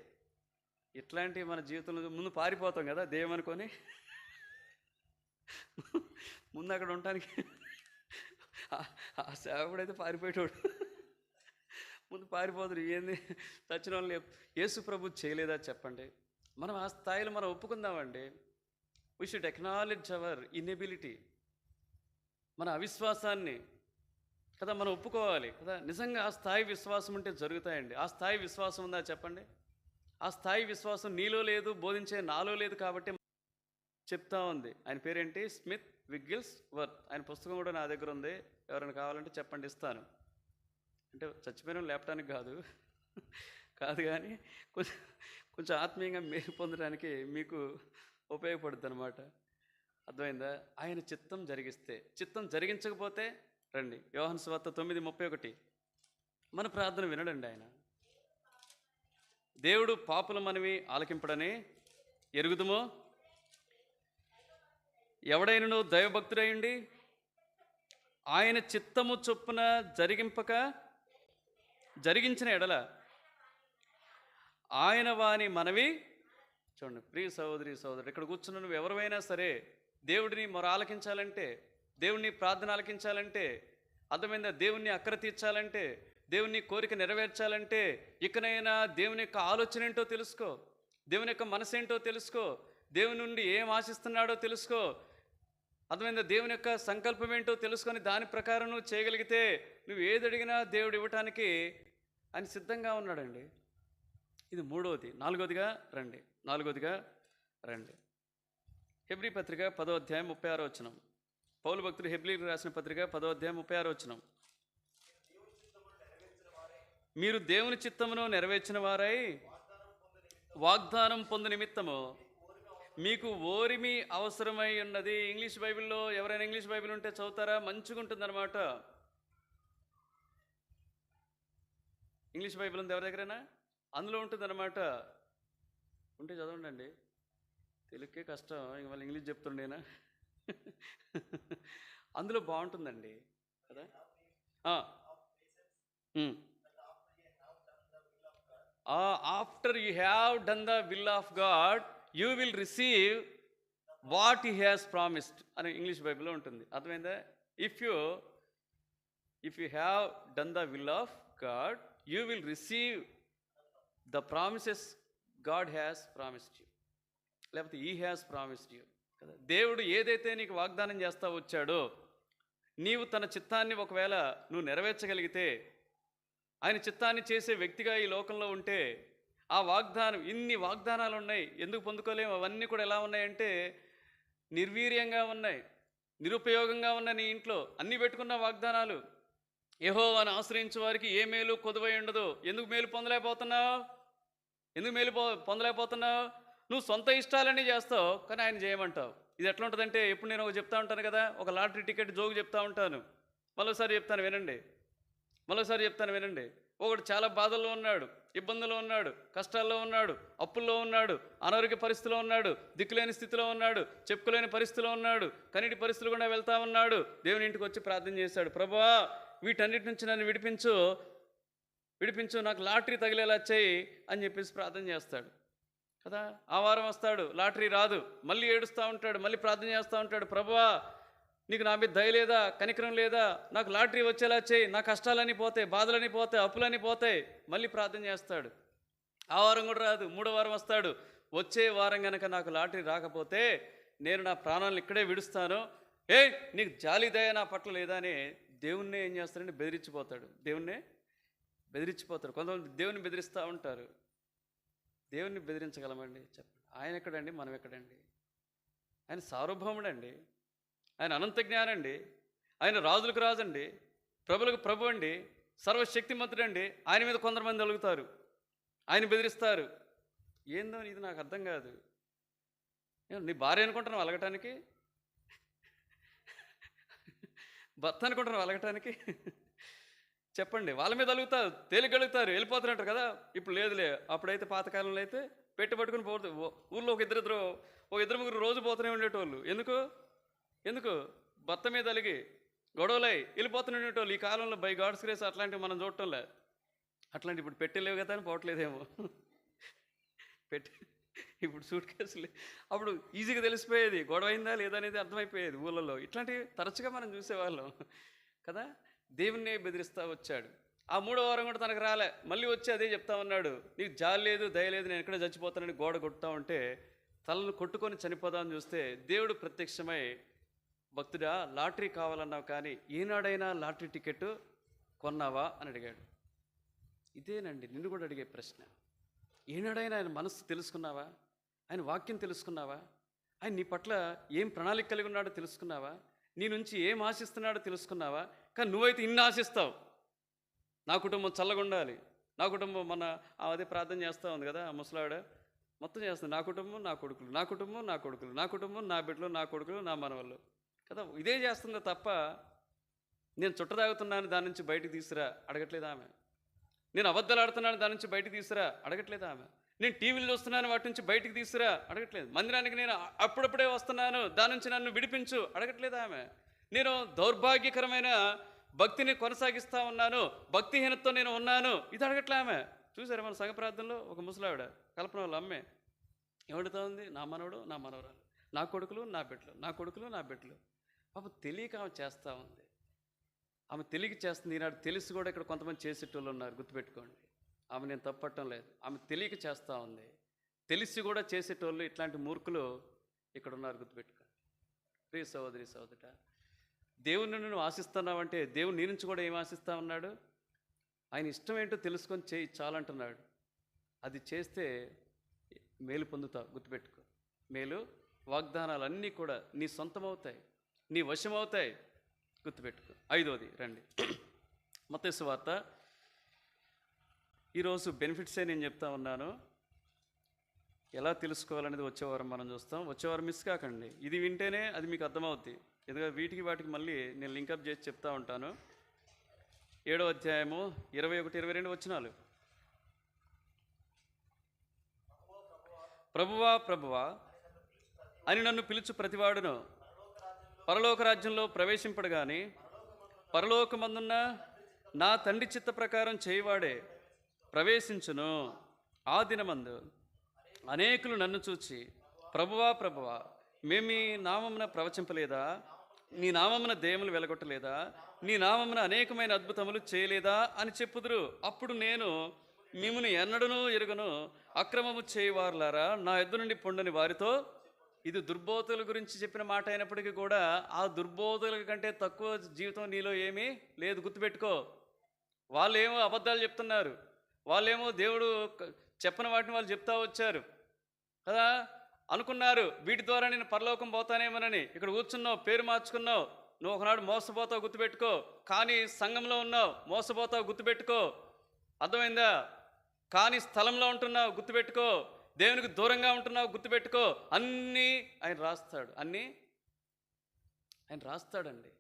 ఇట్లాంటివి మన జీవితంలో ముందు పారిపోతాం కదా దెయ్యం అనుకొని, ముందు అక్కడ ఉండటానికి ఆ సేవకుడైతే పారిపోయేటోడు, ముందు పారిపోతాడు. ఏంది చచ్చిన వాళ్ళని యేసు ప్రభు చేయలేదా చెప్పండి. మనం ఆ స్థాయిలో మనం ఒప్పుకుందామండి. We should acknowledge our inability, మన అవిశ్వాసాన్ని కదా మనం ఒప్పుకోవాలి కదా. నిజంగా ఆ స్థాయి విశ్వాసం ఉంటే జరుగుతాయండి. ఆ స్థాయి విశ్వాసం ఉందా చెప్పండి. ఆ స్థాయి విశ్వాసం నీలో లేదు, బోధించే నాలో లేదు కాబట్టి చెప్తా ఉంది. ఆయన పేరేంటి, స్మిత్ విగ్గిల్స్ వర్త్. ఆయన పుస్తకం కూడా నా దగ్గర ఉంది, ఎవరైనా కావాలంటే చెప్పండి ఇస్తాను. అంటే చచ్చిపోయిన లేపడానికి కాదు కానీ కొంచెం ఆత్మీయంగా మేలు పొందడానికి మీకు ఉపయోగపడుతుంది అనమాట. అర్థమైందా. ఆయన చిత్తం జరిగిస్తే, చిత్తం జరిగించకపోతే రండి. యోహాను సువార్త 9:31 మన ప్రార్థన వినడండి. ఆయన దేవుడు పాపుల మనవి ఆలకింపడని ఎరుగుదుమో, ఎవడైనను దైవభక్తుడైండి ఆయన చిత్తము చొప్పున జరిగించిన ఎడల ఆయన వాని మనవి. చూడండి ప్రియ సహోదరి సహోదరు, ఇక్కడ కూర్చున్న నువ్వు ఎవరైనా సరే దేవుడిని మొర ఆలకించాలంటే, దేవుడిని ప్రార్థన ఆలకించాలంటే, అర్థమైందా, దేవుణ్ణి అక్కర తీర్చాలంటే, దేవుని కోరిక నెరవేర్చాలంటే ఇకనైనా దేవుని యొక్క ఆలోచన ఏంటో తెలుసుకో, దేవుని యొక్క మనసు ఏంటో తెలుసుకో, దేవుని నుండి ఏం ఆశిస్తున్నాడో తెలుసుకో, అర్థమైందా, దేవుని యొక్క సంకల్పం ఏంటో తెలుసుకొని దాని ప్రకారం నువ్వు చేయగలిగితే నువ్వు ఏది అడిగినా దేవుడు ఇవ్వటానికి ఆయన సిద్ధంగా ఉన్నాడండి. ఇది మూడవది. నాలుగవదిగా రండి. హెబ్రీ పత్రిక 10వ అధ్యాయం 36వ వచనం. పౌలు భక్తుడు హెబ్రీలకు రాసిన పత్రిక 10వ అధ్యాయం 36వ వచనం. మీరు దేవుని చిత్తమును నెరవేర్చిన వారై వాగ్దానం పొందు నిమిత్తము మీకు ఓరిమి అవసరమై ఉన్నది. ఇంగ్లీష్ బైబిల్లో ఎవరైనా ఇంగ్లీష్ బైబిల్ ఉంటే చదువుతారా, మంచిగా ఉంటుందన్నమాట. ఇంగ్లీష్ బైబిల్ ఉంది ఎవరి దగ్గరైనా? అందులో ఉంటుందన్నమాట. ఉంటే చదవండి. తెలుగుకే కష్టం, ఇంక మళ్ళీ ఇంగ్లీష్ చెప్తుండేనా? అందులో బాగుంటుందండి కదా. After you have done the will of God you will receive what he has promised అని ఇంగ్లీష్ బైబిల్లో ఉంటుంది. అర్థమైందా? If you have done the will of God you will receive the promises God has promised you, లేకపోతే ఈ has promised you కదా. దేవుడు ఏదైతే నీకు వాగ్దానం చేస్తా వచ్చాడో, నీవు తన చిత్తాన్ని ఒకవేళ నువ్వు నెరవేర్చగలిగితే, ఆయన చిత్తాన్ని చేసే వ్యక్తిగా ఈ లోకంలో ఉంటే, ఆ వాగ్దానం, ఇన్ని వాగ్దానాలు ఉన్నాయి, ఎందుకు పొందుకోలేము? అవన్నీ కూడా ఎలా ఉన్నాయంటే నిర్వీర్యంగా ఉన్నాయి, నిరుపయోగంగా ఉన్నాయి. నీ ఇంట్లో అన్నీ పెట్టుకున్న వాగ్దానాలు, యెహోవాను ఆశ్రయించే వారికి ఏ మేలు కొదువై ఉండదు. ఎందుకు మేలు పొందలేకపోతున్నావు? నువ్వు సొంత ఇష్టాలన్నీ చేస్తావు, కానీ ఆయన చేయమంటావు. ఇది ఎట్లా ఉంటుందంటే, ఎప్పుడు నేను ఒక చెప్తా ఉంటాను కదా, ఒక లాటరీ టికెట్ జోగు చెప్తా ఉంటాను. మరోసారి చెప్తాను వినండి. ఒకడు చాలా బాధల్లో ఉన్నాడు, ఇబ్బందుల్లో ఉన్నాడు, కష్టాల్లో ఉన్నాడు, అప్పుల్లో ఉన్నాడు, అనారోగ్య పరిస్థితిలో ఉన్నాడు, దిక్కులేని స్థితిలో ఉన్నాడు, చెప్పుకోలేని పరిస్థితిలో ఉన్నాడు, కన్నీటి పరిస్థితులు కూడా వెళ్తా ఉన్నాడు. దేవుని ఇంటికి వచ్చి ప్రార్థన చేశాడు, ప్రభువా వీటన్నిటి నుంచి నన్ను విడిపించు, నాకు లాటరీ తగిలేలా చేయి అని చెప్పేసి ప్రార్థన చేస్తాడు కదా. ఆ వారం వస్తాడు, లాటరీ రాదు, మళ్ళీ ఏడుస్తూ ఉంటాడు, మళ్ళీ ప్రార్థన చేస్తూ ఉంటాడు, ప్రభువా నీకు నా మీద దయ లేదా, కనికరం లేదా, నాకు లాటరీ వచ్చేలా చేయి, నా కష్టాలని పోతాయి, బాధలని పోతాయి, అప్పులని పోతాయి. మళ్ళీ ప్రార్థన చేస్తాడు, ఆ వారం కూడా రాదు. 3వ వారం వస్తాడు, వచ్చే వారం కనుక నాకు లాటరీ రాకపోతే నేను నా ప్రాణాలను ఇక్కడే విడుస్తాను, నీకు జాలి దయ నా పట్ల లేదా అని దేవుణ్ణే ఏం చేస్తాడంటే బెదిరించిపోతాడు. కొంతమంది దేవుని బెదిరిస్తూ ఉంటారు. దేవుణ్ణి బెదిరించగలమండి? చెప్పండి. ఆయన ఎక్కడండి, మనం ఎక్కడండి? ఆయన సార్వభౌముడండి, ఆయన అనంత జ్ఞానండి, ఆయన రాజులకు రాజండి, ప్రభులకు ప్రభు అండి, సర్వశక్తిమంతుడండి. ఆయన మీద కొంతమంది అలుగుతారు, ఆయన బెదిరిస్తారు. ఏందో ఇది నాకు అర్థం కాదు. నీ భార్య అనుకుంటున్నావు అలగటానికి? భర్త అనుకుంటున్నావు అలగటానికి? చెప్పండి. వాళ్ళ మీద అలుగుతారు, తేలిగలుగుతారు, వెళ్ళిపోతున్నట్టు కదా. ఇప్పుడు లేదులే, అప్పుడైతే పాతకాలంలో అయితే పట్టుకుని పోతే ఊళ్ళో ఒక ఇద్దరు ముగ్గురు రోజు పోతూనే ఉండేటోళ్ళు. ఎందుకు భర్త మీద అలిగి గొడవలై వెళ్ళిపోతూనే ఉండేటోళ్ళు. ఈ కాలంలో బై గాడ్స్ గ్రేస్ అట్లాంటివి మనం చూడటంలే. అట్లాంటి ఇప్పుడు పెట్టలేవు కదా అని పోవట్లేదేమో. ఇప్పుడు సూట్ కేసులే. అప్పుడు ఈజీగా తెలిసిపోయేది గొడవ అయిందా లేదా అనేది అర్థమైపోయేది ఊళ్ళలో. ఇట్లాంటివి తరచుగా మనం చూసేవాళ్ళం కదా. దేవుణ్ణి బెదిరిస్తూ వచ్చాడు. ఆ 3వ వారం కూడా తనకు రాలే, మళ్ళీ వచ్చి అదే చెప్తా ఉన్నాడు, నీకు జాలి లేదు, దయ లేదు, నేను ఎక్కడ చచ్చిపోతానని గోడ కొట్టుతా ఉంటే తలను కొట్టుకొని చనిపోదామని చూస్తే దేవుడు ప్రత్యక్షమై, భక్తుడా లాటరీ కావాలన్నావు కానీ ఏనాడైనా లాటరీ టికెట్ కొన్నావా అని అడిగాడు. ఇదేనండి నిన్ను కూడా అడిగే ప్రశ్న. ఏనాడైనా ఆయన మనస్సు తెలుసుకున్నావా? ఆయన వాక్యం తెలుసుకున్నావా? ఆయన నీ పట్ల ఏం ప్రణాళిక కలిగి ఉన్నాడో తెలుసుకున్నావా? నీ నుంచి ఏం ఆశిస్తున్నాడో తెలుసుకున్నావా? కానీ నువ్వైతే ఇన్ని ఆశిస్తావు, నా కుటుంబం చల్లగుండాలి, నా కుటుంబం అదే ప్రార్థన చేస్తూ ఉంది కదా ఆ ముసలావిడ, మొత్తం చేస్తుంది, నా కుటుంబం నా కొడుకులు, నా కుటుంబం నా కొడుకులు, నా కుటుంబం నా బిడ్డలు, నా కొడుకులు నా మనవళ్ళు కదా. ఇదే చేస్తుందో తప్ప నేను చుట్ట తాగుతున్నాను దాని నుంచి బయటకు తీసుకురా అడగట్లేదు ఆమె. నేను అబద్ధాలు ఆడుతున్నాను దాని నుంచి బయటకు తీసుకురా అడగట్లేదు ఆమె. నేను టీవీలు చూస్తున్నాను వాటి నుంచి బయటికి తీసుకురా అడగట్లేదు. మందిరానికి నేను అప్పుడప్పుడే వస్తున్నాను దాని నుంచి నన్ను విడిపించు అడగట్లేదు ఆమె. నేను దౌర్భాగ్యకరమైన భక్తిని కొనసాగిస్తూ ఉన్నాను, భక్తిహీనతతో నేను ఉన్నాను, ఇది అడగట్లే ఆమె. చూసారా మన సంఘ ప్రార్థనలో ఒక ముసలావిడ కల్పన వాళ్ళ అమ్మే ఏమడుతూ ఉంది, నా మనవడు నా మనవరాలు, నా కొడుకులు నా బిడ్డలు, నా కొడుకులు నా బిడ్డలు. పాప తెలియక ఆమె చేస్తూ ఉంది. ఆమె తెలియక చేస్తుంది. ఈనాడు తెలిసి కూడా ఇక్కడ కొంతమంది చేసేటోళ్ళు ఉన్నారు, గుర్తుపెట్టుకోండి. ఆమె నేను తప్పట్టం లేదు, ఆమె తెలియక చేస్తూ ఉంది. తెలిసి కూడా చేసేటోళ్ళు ఇట్లాంటి మూర్ఖులు ఇక్కడ ఉన్నారు, గుర్తుపెట్టుకోండి. ప్రియ సహోదరి సహోదరుడా, దేవుని నువ్వు ఆశిస్తున్నావంటే దేవుడు నీ నుంచి కూడా ఏం ఆశిస్తా ఉన్నాడు? ఆయన ఇష్టం ఏంటో తెలుసుకొని చేయి చాలంటున్నాడు. అది చేస్తే మేలు పొందుతావు, గుర్తుపెట్టుకో. మేలు వాగ్దానాలు అన్నీ కూడా నీ సొంతమవుతాయి, నీ వశమవుతాయి, గుర్తుపెట్టుకో. 5వది రండి, మత్తయి సువార్త. ఈరోజు బెనిఫిట్సే నేను చెప్తా ఉన్నాను, ఎలా తెలుసుకోవాలనేది వచ్చేవారం మనం చూస్తాం. వచ్చేవారం మిస్ కాకండి, ఇది వింటేనే అది మీకు అర్థమవుద్ది. ఎందుకంటే వాటికి మళ్ళీ నేను లింకప్ చేసి చెప్తా ఉంటాను. 7వ అధ్యాయము 21, 22 వచనాలు. ప్రభువా ప్రభువా అని నన్ను పిలుచు ప్రతివాడును పరలోక రాజ్యంలో ప్రవేశింపడు గాని పరలోకమందున్న నా తండ్రి చిత్త ప్రకారం చేయవాడే ప్రవేశించును. ఆ దినమందు అనేకులు నన్ను చూచి, ప్రభువా ప్రభువా, మేము నీ నామమున ప్రవచింపలేదా? నీ నామమున దెయ్యములు వెలగొట్టలేదా? నీ నామమున అనేకమైన అద్భుతములు చేయలేదా అని చెప్పుదురు. అప్పుడు నేను, మిమ్మును ఎన్నడనూ ఎరుగను, అక్రమము చేయవారులారా, నా యొద్ద నుండి పొండని వారితో. ఇది దుర్బోధుల గురించి చెప్పిన మాట అయినప్పటికీ కూడా ఆ దుర్బోధుల కంటే తక్కువ జీవితం నీలో ఏమీ లేదు, గుర్తుపెట్టుకో. వాళ్ళేమో అబద్ధాలు చెప్తున్నారు, వాళ్ళేమో దేవుడు చెప్పని వాటిని వాళ్ళు చెప్తా వచ్చారు కదా. అనుకున్నారు వీటి ద్వారా నేను పరలోకం పోతానేమోనని. ఇక్కడ కూర్చున్నావు, పేరు మార్చుకున్నావు, నువ్వు ఒకనాడు మోసపోతావు, గుర్తుపెట్టుకో. కానీ సంఘంలో ఉన్నావు, మోసపోతావు, గుర్తుపెట్టుకో. అర్థమైందా? కానీ స్థలంలో ఉంటున్నావు, గుర్తుపెట్టుకో. దేవునికి దూరంగా ఉంటున్నావు, గుర్తుపెట్టుకో. అన్నీ ఆయన రాస్తాడు, అన్నీ ఆయన రాస్తాడండి.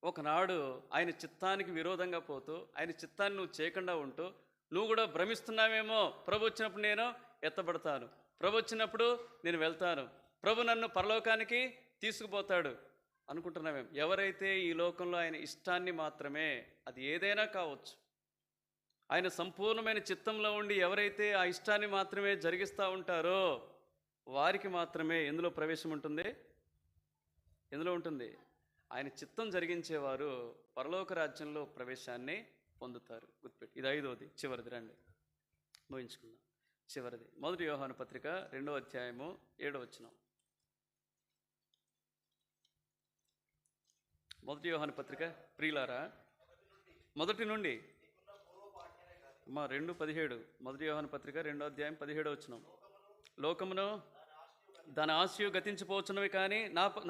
ఒకనాడు ఆయన చిత్తానికి విరోధంగా పోతూ, ఆయన చిత్తాన్ని నువ్వు చేయకుండా ఉంటూ, నువ్వు కూడా భ్రమిస్తున్నావేమో. ప్రభు వచ్చినప్పుడు నేను ఎత్తబడతాను, ప్రభు వచ్చినప్పుడు నేను వెళ్తాను, ప్రభు నన్ను పరలోకానికి తీసుకుపోతాడు అనుకుంటున్నామేం. ఎవరైతే ఈ లోకంలో ఆయన ఇష్టాన్ని మాత్రమే, అది ఏదైనా కావచ్చు, ఆయన సంపూర్ణమైన చిత్తంలో ఉండి ఎవరైతే ఆ ఇష్టాన్ని మాత్రమే జరిగిస్తూ ఉంటారో వారికి మాత్రమే ఎందులో ప్రవేశం ఉంటుంది, ఎందులో ఉంటుంది. ఆయన చిత్తం జరిగించేవారు పరలోక రాజ్యంలో ప్రవేశాన్ని పొందుతారు. గుర్తుపెట్టి, ఇది 5వది, చివరిది. రండి ముగించుకుందాం. చివరిది 1 యోహాను పత్రిక 2వ అధ్యాయము 7వ వచనం. 1 యోహాను పత్రిక, ప్రియులారా, మొదటి నుండి 2:17, 1 యోహాను పత్రిక 2వ అధ్యాయం 17వ వచనం. లోకమును దాని ఆశయు గతించిపోవచ్చున్నవి కానీ,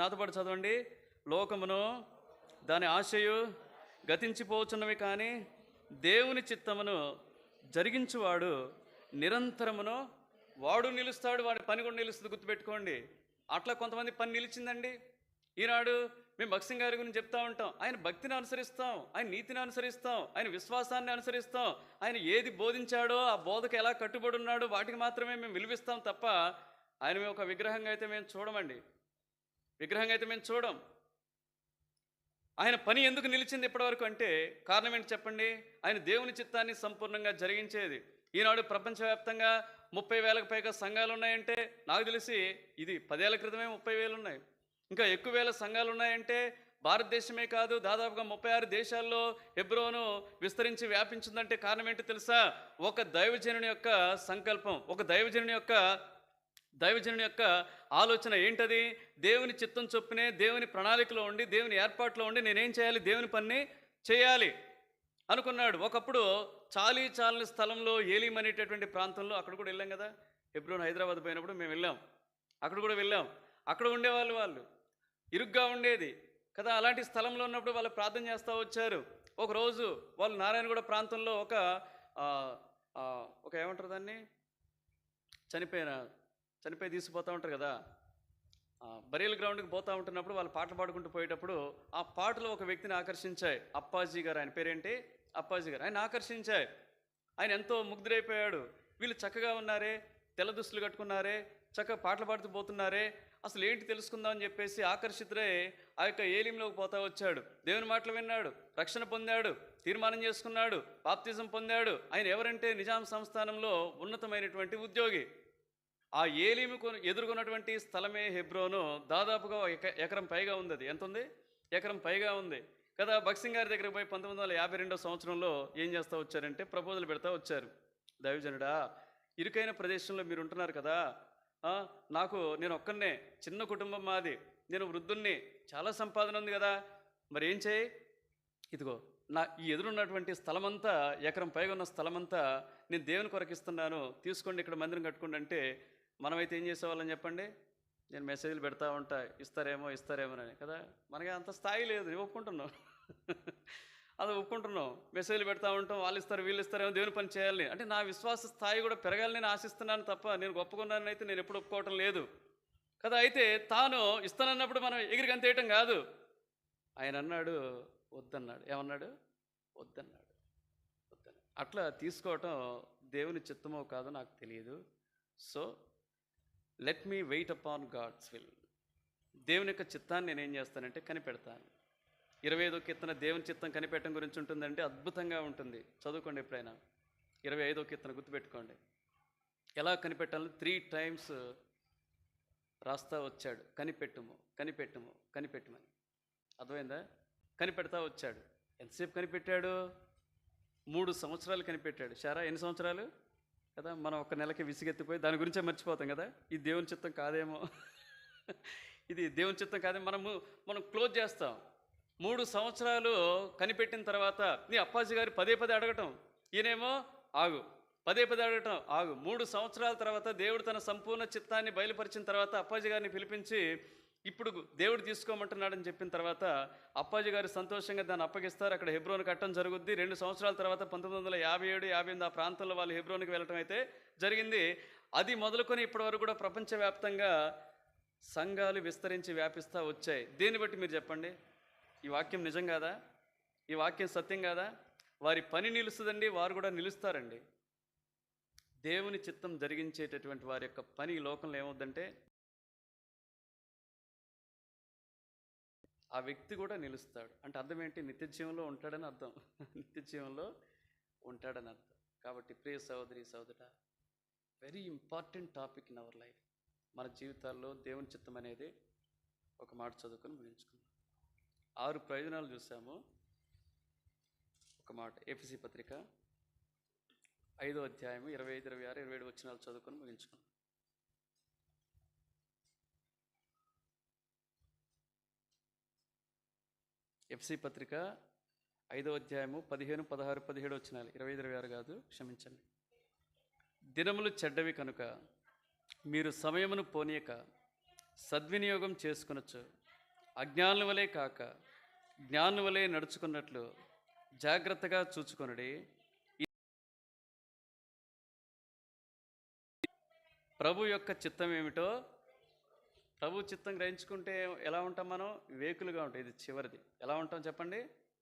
నాతో పాటు చదవండి. లోకమును దాని ఆశయు గతించిపోవచ్చున్నవి కానీ దేవుని చిత్తమును జరిగించువాడు నిరంతరమును వాడు నిలుస్తాడు, వాడి పని కూడా నిలుస్తుంది, గుర్తుపెట్టుకోండి. అట్లా కొంతమంది పని నిలిచిందండి. ఈనాడు మేము భక్సింగ్ గారి గురించి చెప్తా ఉంటాం. ఆయన భక్తిని అనుసరిస్తాం, ఆయన నీతిని అనుసరిస్తాం, ఆయన విశ్వాసాన్ని అనుసరిస్తాం. ఆయన ఏది బోధించాడో ఆ బోధకు ఎలా కట్టుబడి ఉన్నాడో వాటికి మాత్రమే మేము విలువిస్తాం తప్ప ఆయన మేము ఒక విగ్రహంగా అయితే మేము చూడమండి. విగ్రహంగా అయితే మేము చూడం. ఆయన పని ఎందుకు నిలిచింది ఇప్పటివరకు అంటే కారణం ఏంటి చెప్పండి? ఆయన దేవుని చిత్తాన్ని సంపూర్ణంగా జరిగించేది. ఈనాడు ప్రపంచవ్యాప్తంగా 30,000కు పైగా సంఘాలు ఉన్నాయంటే, నాకు తెలిసి ఇది 10 ఏళ్ల క్రితమే 30,000 ఉన్నాయి. ఇంకా ఎక్కువ వేల సంఘాలు ఉన్నాయంటే భారతదేశమే కాదు, దాదాపుగా 36 దేశాల్లో హెబ్రోను విస్తరించి వ్యాపించిందంటే కారణం ఏంటో తెలుసా? ఒక దైవజనుని యొక్క సంకల్పం, ఒక దైవజనుని యొక్క ఆలోచన ఏంటది? దేవుని చిత్తం చొప్పునే, దేవుని ప్రణాళికలో ఉండి, దేవుని ఏర్పాట్లో ఉండి నేనేం చేయాలి? దేవుని పని చేయాలి అనుకున్నాడు. ఒకప్పుడు చాలని స్థలంలో ఏలీం అనేటటువంటి ప్రాంతంలో, అక్కడ కూడా వెళ్ళాం కదా. హెబ్రోన్ హైదరాబాద్ పోయినప్పుడు మేము వెళ్ళాం, అక్కడ కూడా వెళ్ళాం. అక్కడ ఉండేవాళ్ళు, వాళ్ళు ఇరుగ్గా ఉండేది కదా. అలాంటి స్థలంలో ఉన్నప్పుడు వాళ్ళు ప్రార్థన చేస్తూ వచ్చారు. ఒకరోజు వాళ్ళు నారాయణగూడ ప్రాంతంలో ఒక ఏమంటారు దాన్ని, చనిపోయి తీసుకుపోతూ ఉంటారు కదా, బరియల్ గ్రౌండ్కి పోతూ ఉంటున్నప్పుడు వాళ్ళు పాటలు పాడుకుంటూ పోయేటప్పుడు ఆ పాటలు ఒక వ్యక్తిని ఆకర్షించాయి. అప్పాజీ గారు, ఆయన పేరేంటి? అప్పాజీ గారు. ఆయన ఆకర్షించాయి. ఆయన ఎంతో ముగ్ధురైపోయాడు. వీళ్ళు చక్కగా ఉన్నారే, తెల్ల దుస్తులు కట్టుకున్నారే, చక్కగా పాటలు పాడుతూ పోతున్నారే, అసలు ఏంటి తెలుసుకుందామని చెప్పేసి ఆకర్షితుడై ఆ యొక్క ఏలీంలోకి పోతా వచ్చాడు. దేవుని మాటలు విన్నాడు, రక్షణ పొందాడు, తీర్మానం చేసుకున్నాడు, బాప్తిజం పొందాడు. ఆయన ఎవరంటే నిజాం సంస్థానంలో ఉన్నతమైనటువంటి ఉద్యోగి. ఆ ఏలీముకు ఎదుర్కొన్నటువంటి స్థలమే హెబ్రోను. దాదాపుగా ఎకరం పైగా ఉంది. అది ఎంత ఉంది? ఎకరం పైగా ఉంది కదా. భక్సింగ్ గారి దగ్గరికి పోయి 1952వ సంవత్సరంలో ఏం చేస్తూ వచ్చారంటే ప్రపోజల్ పెడతా వచ్చారు. దైవజనుడా, ఇరుకైన ప్రదేశంలో మీరు ఉంటున్నారు కదా, నేను ఒక్కనే, చిన్న కుటుంబం మాది, నేను వృద్ధుణ్ణి, చాలా సంపాదన ఉంది కదా, మరి ఏం చేయి? ఇదిగో ఈ ఎదురున్నటువంటి స్థలమంతా, ఎకరం పైగా ఉన్న స్థలమంతా నేను దేవుని కొరకు ఇస్తున్నాను, తీసుకోండి, ఇక్కడ మందిరం కట్టుకోండి అంటే మనమైతే ఏం చేసేవాళ్ళని చెప్పండి? నేను మెసేజ్లు పెడతా ఉంటా, ఇస్తారేమోనని కదా. మనకి అంత స్థాయి లేదు, నేను ఒప్పుకుంటున్నాం. అది ఒప్పుకుంటున్నాం, మెసేజ్లు పెడతా ఉంటాం, వాళ్ళు ఇస్తారు వీళ్ళు ఇస్తారేమో, దేవుని పని చేయాలని. అంటే నా విశ్వాస స్థాయి కూడా పెరగాలని నేను ఆశిస్తున్నాను తప్ప నేను గొప్పకున్నానని అయితే నేను ఎప్పుడు ఒప్పుకోవటం లేదు కదా. అయితే తాను ఇస్తానన్నప్పుడు మనం ఎగిరికి అంతేయటం కాదు. ఆయన అన్నాడు వద్దన్నాడు. ఏమన్నాడు? వద్దన్నాడు. అట్లా తీసుకోవటం దేవుని చిత్తమో కాదో నాకు తెలియదు. So let me wait upon God's will. దేవుని యొక్క చిత్తాన్ని నేనేం చేస్తానంటే కనిపెడతాను. 25వ కీర్తన దేవుని చిత్తం కనిపెట్టడం గురించి ఉంటుందంటే అద్భుతంగా ఉంటుంది. చదువుకోండి ఎప్పుడైనా. 25వ కీర్తన గుర్తుపెట్టుకోండి. ఎలా కనిపెట్టాలని 3 times రాస్తా వచ్చాడు, కనిపెట్టుము కనిపెట్టుము కనిపెట్టుమని. అర్థమైందా? కనిపెడతా వచ్చాడు. ఎంతసేపు కనిపెట్టాడు? 3 సంవత్సరాలు కనిపెట్టాడు. శారా ఎన్ని సంవత్సరాలు కదా? మనం ఒక నెలకి విసిగెత్తిపోయి దాని గురించే మర్చిపోతాం కదా. ఇది దేవుని చిత్తం కాదేమో, ఇది దేవుని చిత్తం కాదేమో మనం క్లోజ్ చేస్తాం. 3 సంవత్సరాలు కనిపెట్టిన తర్వాత నీ అప్పాజీ గారు పదే పదే అడగటం, ఈయనేమో ఆగు, పదే పదే అడగటం ఆగు. 3 సంవత్సరాల తర్వాత దేవుడు తన సంపూర్ణ చిత్తాన్ని బయలుపరిచిన తర్వాత అప్పాజీ గారిని పిలిపించి ఇప్పుడు దేవుడు తీసుకోమంటున్నాడని చెప్పిన తర్వాత అప్పాజీ గారు సంతోషంగా దాన్ని అప్పగిస్తారు. అక్కడ హెబ్రోన్ కట్టడం జరుగుద్ది. 2 సంవత్సరాల తర్వాత 1957, 58 ఆ ప్రాంతంలో వాళ్ళు హెబ్రోన్కి వెళ్ళటం అయితే జరిగింది. అది మొదలుకొని ఇప్పటి వరకు కూడా ప్రపంచవ్యాప్తంగా సంఘాలు విస్తరించి వ్యాపిస్తూ వచ్చాయి. దేన్ని బట్టి మీరు చెప్పండి? ఈ వాక్యం నిజం కాదా? ఈ వాక్యం సత్యం కాదా? వారి పని నిలుస్తుందండి, వారు కూడా నిలుస్తారండి. దేవుని చిత్తం జరిగించేటటువంటి వారి యొక్క పని ఈ లోకంలో ఏమవుద్దంటే ఆ వ్యక్తి కూడా నిలుస్తాడు. అంటే అర్థం ఏంటి? నిత్య జీవంలో ఉంటాడని అర్థం. నిత్య జీవంలో ఉంటాడని అర్థం. కాబట్టి ప్రియ సహోదరి సహోదరా, very important topic in our life. మన జీవితాల్లో దేవుని చిత్తం అనేది ఒక మాట చదువుకొని ముగించుకుందాం. 6 ప్రయోజనాలు చూసాము. ఒక మాట ఎఫెసీ పత్రిక 5వ అధ్యాయం 25, 26, 27 వచనాలు చదువుకొని ముగించుకున్నాం. ఎఫెసీ పత్రిక 5వ అధ్యాయము 15, 16, 17 వచనాలు. 25, 26 కాదు, క్షమించండి. దినములు చెడ్డవి కనుక మీరు సమయమును పోనీయక సద్వినియోగం చేసుకొనొచ్చు. అజ్ఞానుల వలె కాక జ్ఞానుల వలె నడుచుకున్నట్లు జాగ్రత్తగా చూచుకొనుడి. ప్రభు యొక్క చిత్తం ఏమిటో, ప్రభు చిత్తం గ్రహించుకుంటే ఎలా ఉంటాం మనం? వివేకులుగా ఉంటాం. ఇది చివరిది. ఎలా ఉంటాం చెప్పండి?